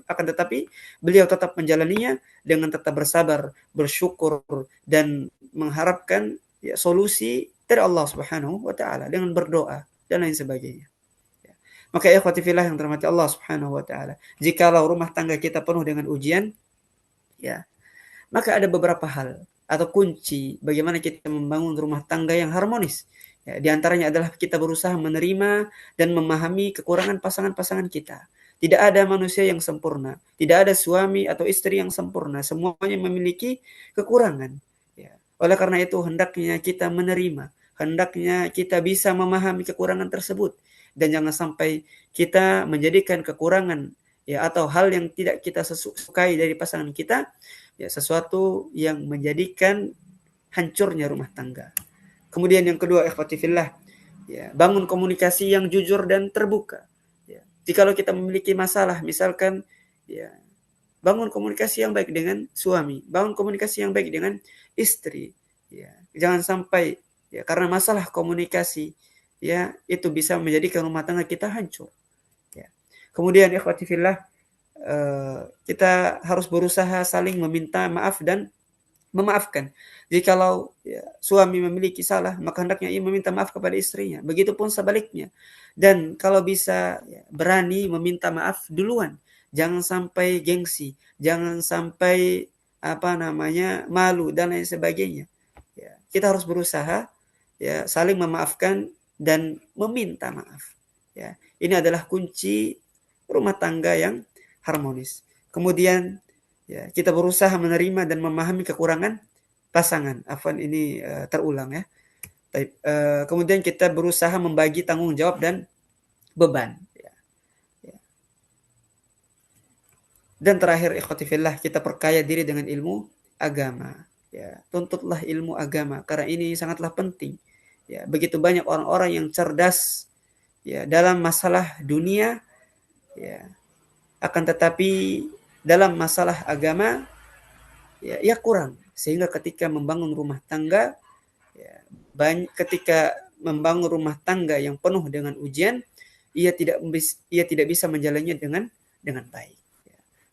Akan tetapi beliau tetap menjalaninya dengan tetap bersabar, bersyukur, dan mengharapkan solusi dari Allah Subhanahu Wa Taala dengan berdoa dan lain sebagainya. Maka ikhwati fillah yang dirahmati Allah Subhanahu Wa Taala, jikalau rumah tangga kita penuh dengan ujian, maka ada beberapa hal atau kunci bagaimana kita membangun rumah tangga yang harmonis. Di antaranya adalah kita berusaha menerima dan memahami kekurangan pasangan-pasangan kita. Tidak ada manusia yang sempurna, tidak ada suami atau istri yang sempurna, semuanya memiliki kekurangan. Oleh karena itu hendaknya kita menerima, hendaknya kita bisa memahami kekurangan tersebut, dan jangan sampai kita menjadikan kekurangan atau hal yang tidak kita sukai dari pasangan kita sesuatu yang menjadikan hancurnya rumah tangga. Kemudian yang kedua, ikhwati fillah, bangun komunikasi yang jujur dan terbuka. Jikalau kita memiliki masalah, misalkan bangun komunikasi yang baik dengan suami, bangun komunikasi yang baik dengan istri. Jangan sampai karena masalah komunikasi itu bisa menjadikan rumah tangga kita hancur. Kemudian ikhwati fillah, kita harus berusaha saling meminta maaf dan memaafkan. Jikalau suami memiliki salah, maka hendaknya ia meminta maaf kepada istrinya. Begitupun sebaliknya. Dan kalau bisa berani meminta maaf duluan. Jangan sampai gengsi, jangan sampai malu dan lain sebagainya. Kita harus berusaha saling memaafkan dan meminta maaf. Ini adalah kunci rumah tangga yang harmonis. Kemudian kita berusaha menerima dan memahami kekurangan pasangan. Afwan, ini terulang ya. Kemudian kita berusaha membagi tanggung jawab dan beban. Dan terakhir ikhwati fillah, kita perkaya diri dengan ilmu agama. Tuntutlah ilmu agama karena ini sangatlah penting. Begitu banyak orang-orang yang cerdas dalam masalah dunia, akan tetapi dalam masalah agama kurang, sehingga ketika membangun rumah tangga ketika membangun rumah tangga yang penuh dengan ujian, ia tidak bisa menjalannya dengan baik.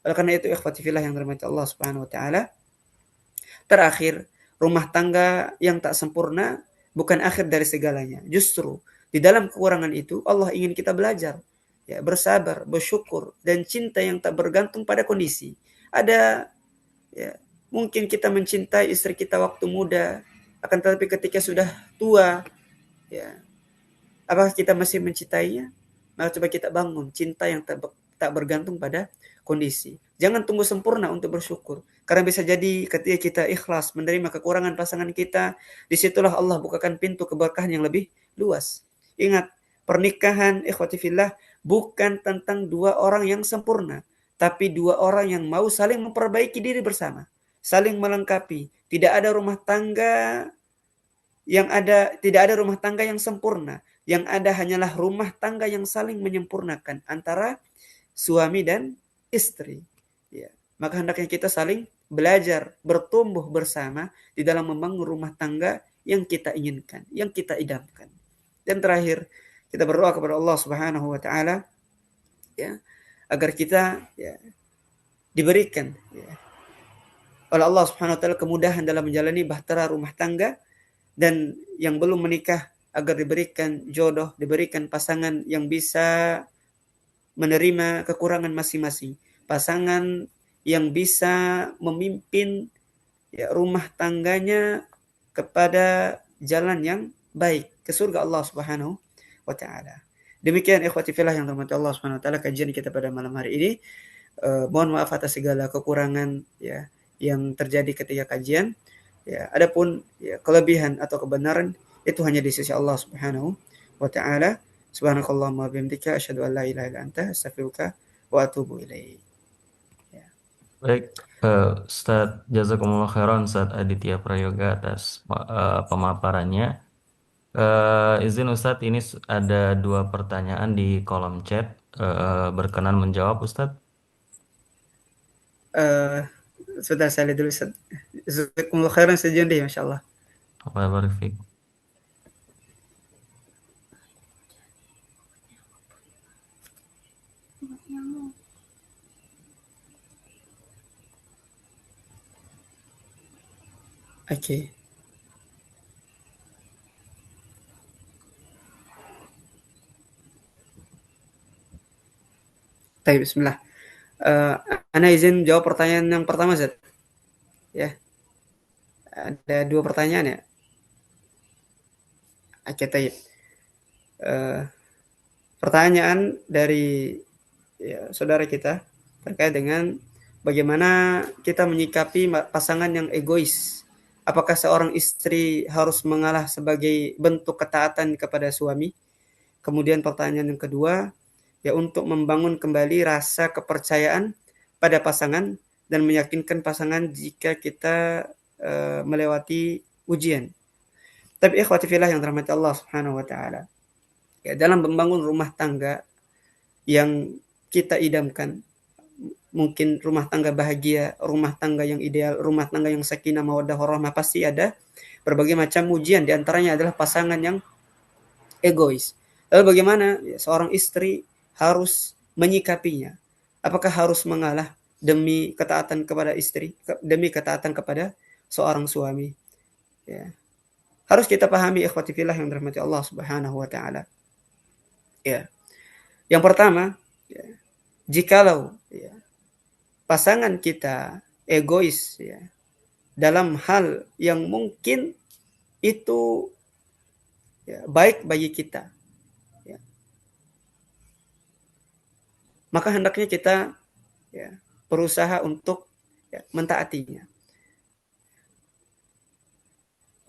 Oleh karena itu ikhwati fillah yang dirahmati Allah Subhanahu Wa Taala, terakhir, rumah tangga yang tak sempurna bukan akhir dari segalanya. Justru di dalam kekurangan itu Allah ingin kita belajar bersabar, bersyukur, dan cinta yang tak bergantung pada kondisi. Ada mungkin kita mencintai istri kita waktu muda, akan tetapi ketika sudah tua, apakah kita masih mencintainya? Maka coba kita bangun cinta yang tak bergantung pada kondisi. Jangan tunggu sempurna untuk bersyukur. Karena bisa jadi ketika kita ikhlas menerima kekurangan pasangan kita, disitulah Allah bukakan pintu keberkahan yang lebih luas. Ingat, pernikahan ikhwati fillah bukan tentang dua orang yang sempurna, tapi dua orang yang mau saling memperbaiki diri bersama, saling melengkapi. Tidak ada rumah tangga tidak ada rumah tangga yang sempurna. Yang ada hanyalah rumah tangga yang saling menyempurnakan antara suami dan istri. Ya. Maka hendaknya kita saling belajar, bertumbuh bersama di dalam membangun rumah tangga yang kita inginkan, yang kita idamkan. Dan terakhir, kita berdoa kepada Allah Subhanahu wa taala ya, agar kita diberikan oleh Allah Subhanahu wa taala kemudahan dalam menjalani bahtera rumah tangga, dan yang belum menikah agar diberikan jodoh, diberikan pasangan yang bisa menerima kekurangan masing-masing, pasangan yang bisa memimpin rumah tangganya kepada jalan yang baik ke surga Allah Subhanahu wa taala. Demikian ikhwati fillah yang dirahmati Allah Subhanahu wa taala kajian kita pada malam hari ini. Mohon maaf atas segala kekurangan yang terjadi ketika kajian. Adapun kelebihan atau kebenaran itu hanya di sisi Allah Subhanahu wa taala. Subhanakallahumma wa bihamdika asyhadu an la ilaha illa anta astaghfiruka wa atubu ilaik. Baik, Ustaz Jazakumullah khairan Ustaz Aditya Prayoga atas pemaparannya. Izin Ustadz, ini ada 2 pertanyaan di kolom chat. Berkenan menjawab Ustadz? Sudah saya lihat dulu Ustaz. Jazakumullah khairan sejen deh, Masya Allah. Apa Barifik? Oke. Baik, bismillah. Ana izin jawab pertanyaan yang pertama, Zat. Ya. Ada 2 pertanyaan ya. Oke, taib. Pertanyaan dari saudara kita terkait dengan bagaimana kita menyikapi pasangan yang egois. Apakah seorang istri harus mengalah sebagai bentuk ketaatan kepada suami? Kemudian pertanyaan yang kedua, untuk membangun kembali rasa kepercayaan pada pasangan dan meyakinkan pasangan jika kita melewati ujian. Tapi ikhwati fillah yang dirahmati Allah Subhanahu wa taala. Dalam membangun rumah tangga yang kita idamkan, mungkin rumah tangga bahagia, rumah tangga yang ideal, rumah tangga yang sakinah mawaddah warahmah, pasti ada berbagai macam ujian, di antaranya adalah pasangan yang egois. Lalu bagaimana seorang istri harus menyikapinya? Apakah harus mengalah demi ketaatan kepada istri, demi ketaatan kepada seorang suami? Harus kita pahami ikhwati fillah yang dirahmati Allah Subhanahu wa taala. Yang pertama, jikalau pasangan kita egois dalam hal yang mungkin itu baik bagi kita, maka hendaknya kita berusaha untuk mentaatinya.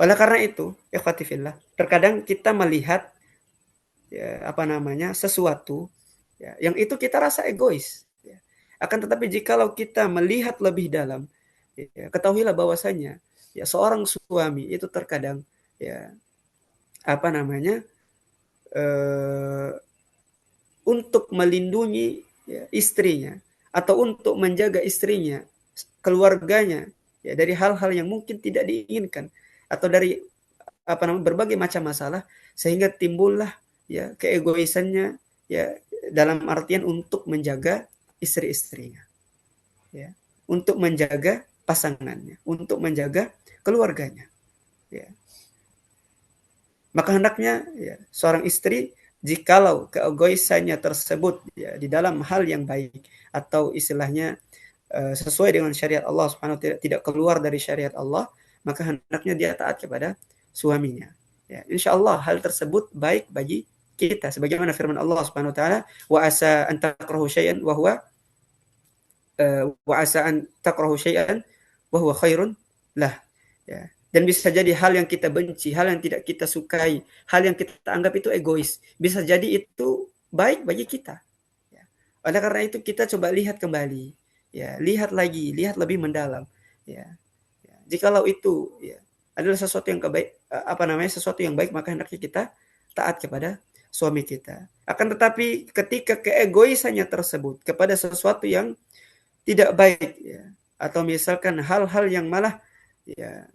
Oleh karena itu, ikhwati fillah, terkadang kita melihat sesuatu yang itu kita rasa egois. Akan tetapi jikalau kita melihat lebih dalam, ketahuilah bahwasanya seorang suami itu terkadang untuk melindungi istrinya atau untuk menjaga istrinya, keluarganya dari hal-hal yang mungkin tidak diinginkan atau dari berbagai macam masalah, sehingga timbullah keegoisannya dalam artian untuk menjaga istri-istrinya, untuk menjaga pasangannya, untuk menjaga keluarganya. Maka hendaknya seorang istri, jikalau keegoisannya tersebut di dalam hal yang baik atau istilahnya sesuai dengan syariat Allah Subhanahu wa taala, tidak keluar dari syariat Allah, maka hendaknya dia taat kepada suaminya. Insyaallah hal tersebut baik bagi kita, sebagaimana firman Allah Subhanahu wa taala, wa asa an takrahu syai'an wa huwa wa asa an takrahu syai'an wa huwa khairun lah. Ya. Dan bisa jadi hal yang kita benci, hal yang tidak kita sukai, hal yang kita anggap itu egois, bisa jadi itu baik bagi kita. Ya. Oleh karena itu kita coba lihat kembali, ya, lihat lagi, lihat lebih mendalam. Ya. Ya. Jikalau itu ya adalah sesuatu yang sesuatu yang baik, maka hendaknya kita taat kepada suami kita. Akan tetapi ketika keegoisannya tersebut kepada sesuatu yang tidak baik, ya, atau misalkan hal-hal yang malah ya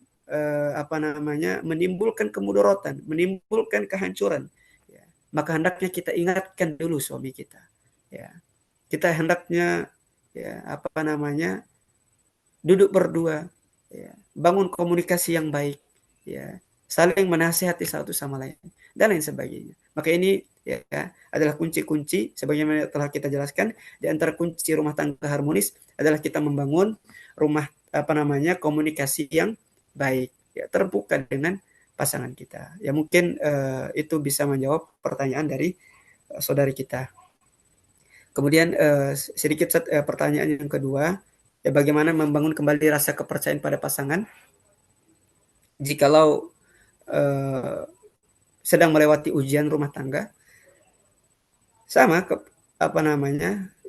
menimbulkan kemudaratan, menimbulkan kehancuran, ya, maka hendaknya kita ingatkan dulu suami kita. Ya, kita hendaknya ya duduk berdua, ya, bangun komunikasi yang baik, ya, saling menasihati satu sama lain dan lain sebagainya. Maka ini ya adalah kunci-kunci sebagaimana telah kita jelaskan, di antara kunci rumah tangga harmonis adalah kita membangun rumah komunikasi yang baik, ya, terbuka dengan pasangan kita. Ya mungkin itu bisa menjawab pertanyaan dari saudari kita. Kemudian sedikit pertanyaan yang kedua, ya bagaimana membangun kembali rasa kepercayaan pada pasangan jikalau sedang melewati ujian rumah tangga. Sama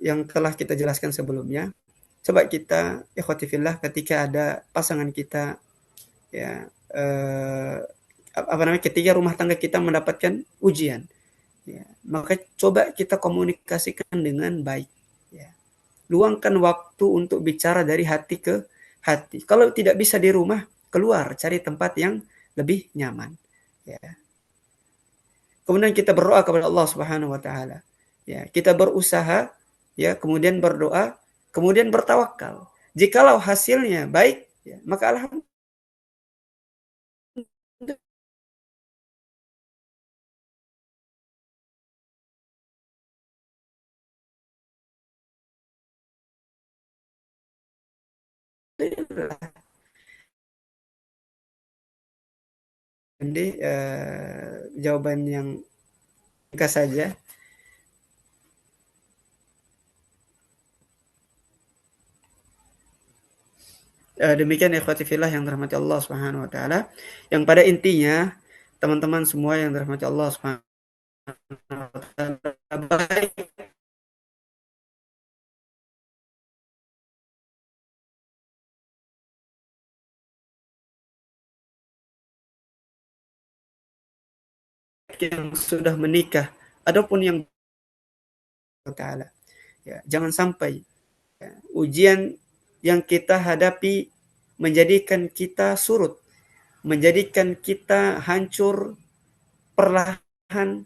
yang telah kita jelaskan sebelumnya. Coba kita ikhwati fillah ketika ada pasangan kita ya ketika rumah tangga kita mendapatkan ujian, ya, maka coba kita komunikasikan dengan baik, ya. Luangkan waktu untuk bicara dari hati ke hati. Kalau tidak bisa di rumah, keluar cari tempat yang lebih nyaman, ya. Kemudian kita berdoa kepada Allah Subhanahu wa taala. Ya, kita berusaha, ya, kemudian berdoa, kemudian bertawakal. Jikalau hasilnya baik, ya, maka alhamdulillah. Jadi jawaban yang singkat saja. Demikian ikhwati fillah yang dirahmati Allah Subhanahu wa taala. Yang pada intinya teman-teman semua yang dirahmati Allah Subhanahu wa taala, baik yang sudah menikah ataupun yang taala. Ya, jangan sampai ya, ujian yang kita hadapi menjadikan kita surut, menjadikan kita hancur perlahan,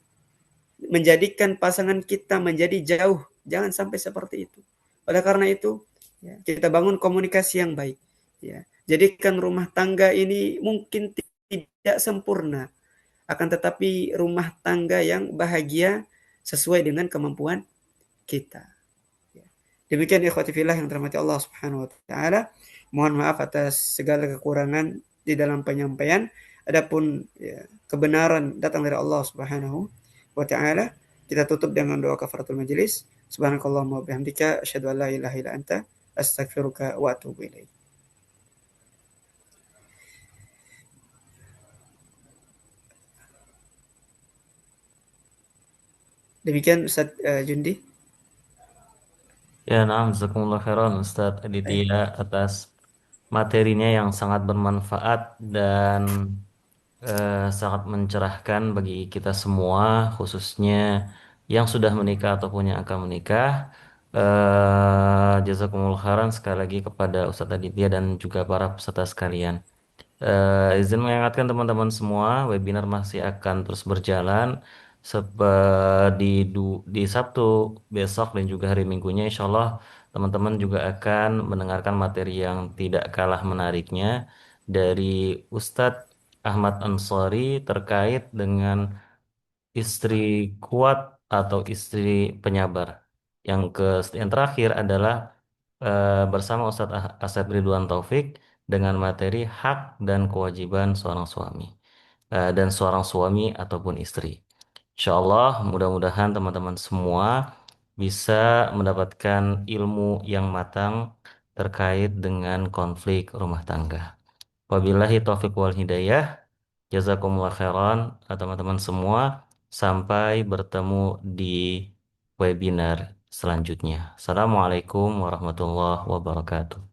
menjadikan pasangan kita menjadi jauh. Jangan sampai seperti itu. Oleh karena itu, ya, kita bangun komunikasi yang baik. Ya. Jadikan rumah tangga ini mungkin tidak sempurna, akan tetapi rumah tangga yang bahagia sesuai dengan kemampuan kita. Ya. Demikian ikhwati fillah yang dirahmati Allah Subhanahu wa taala. Mohon maaf atas segala kekurangan di dalam penyampaian. Adapun ya, kebenaran datang dari Allah Subhanahu wa taala. Kita tutup dengan doa kafaratul majelis. Subhanakallahumma wa bihamdika asyhadu an la ilaha illa anta astaghfiruka wa atubu ilaik. Demikian Ustaz Jundi. Ya, naam, jazakumullah khairan Ustadz Aditya atas materinya yang sangat bermanfaat dan sangat mencerahkan bagi kita semua, khususnya yang sudah menikah ataupun yang akan menikah. Jazakumullah khairan sekali lagi kepada Ustadz Aditya dan juga para peserta sekalian. Izin mengingatkan teman-teman semua, webinar masih akan terus berjalan di di Sabtu besok dan juga hari Minggunya, insya Allah teman-teman juga akan mendengarkan materi yang tidak kalah menariknya dari Ustadz Ahmad Ansori terkait dengan istri kuat atau istri penyabar. Yang terakhir adalah bersama Ustadz Asep Ridwan Taufik dengan materi hak dan kewajiban seorang suami dan seorang suami ataupun istri. Insya Allah mudah-mudahan teman-teman semua bisa mendapatkan ilmu yang matang terkait dengan konflik rumah tangga. Wabillahi taufiq wal hidayah. Jazakumullah khairan teman-teman semua. Sampai bertemu di webinar selanjutnya. Assalamualaikum warahmatullahi wabarakatuh.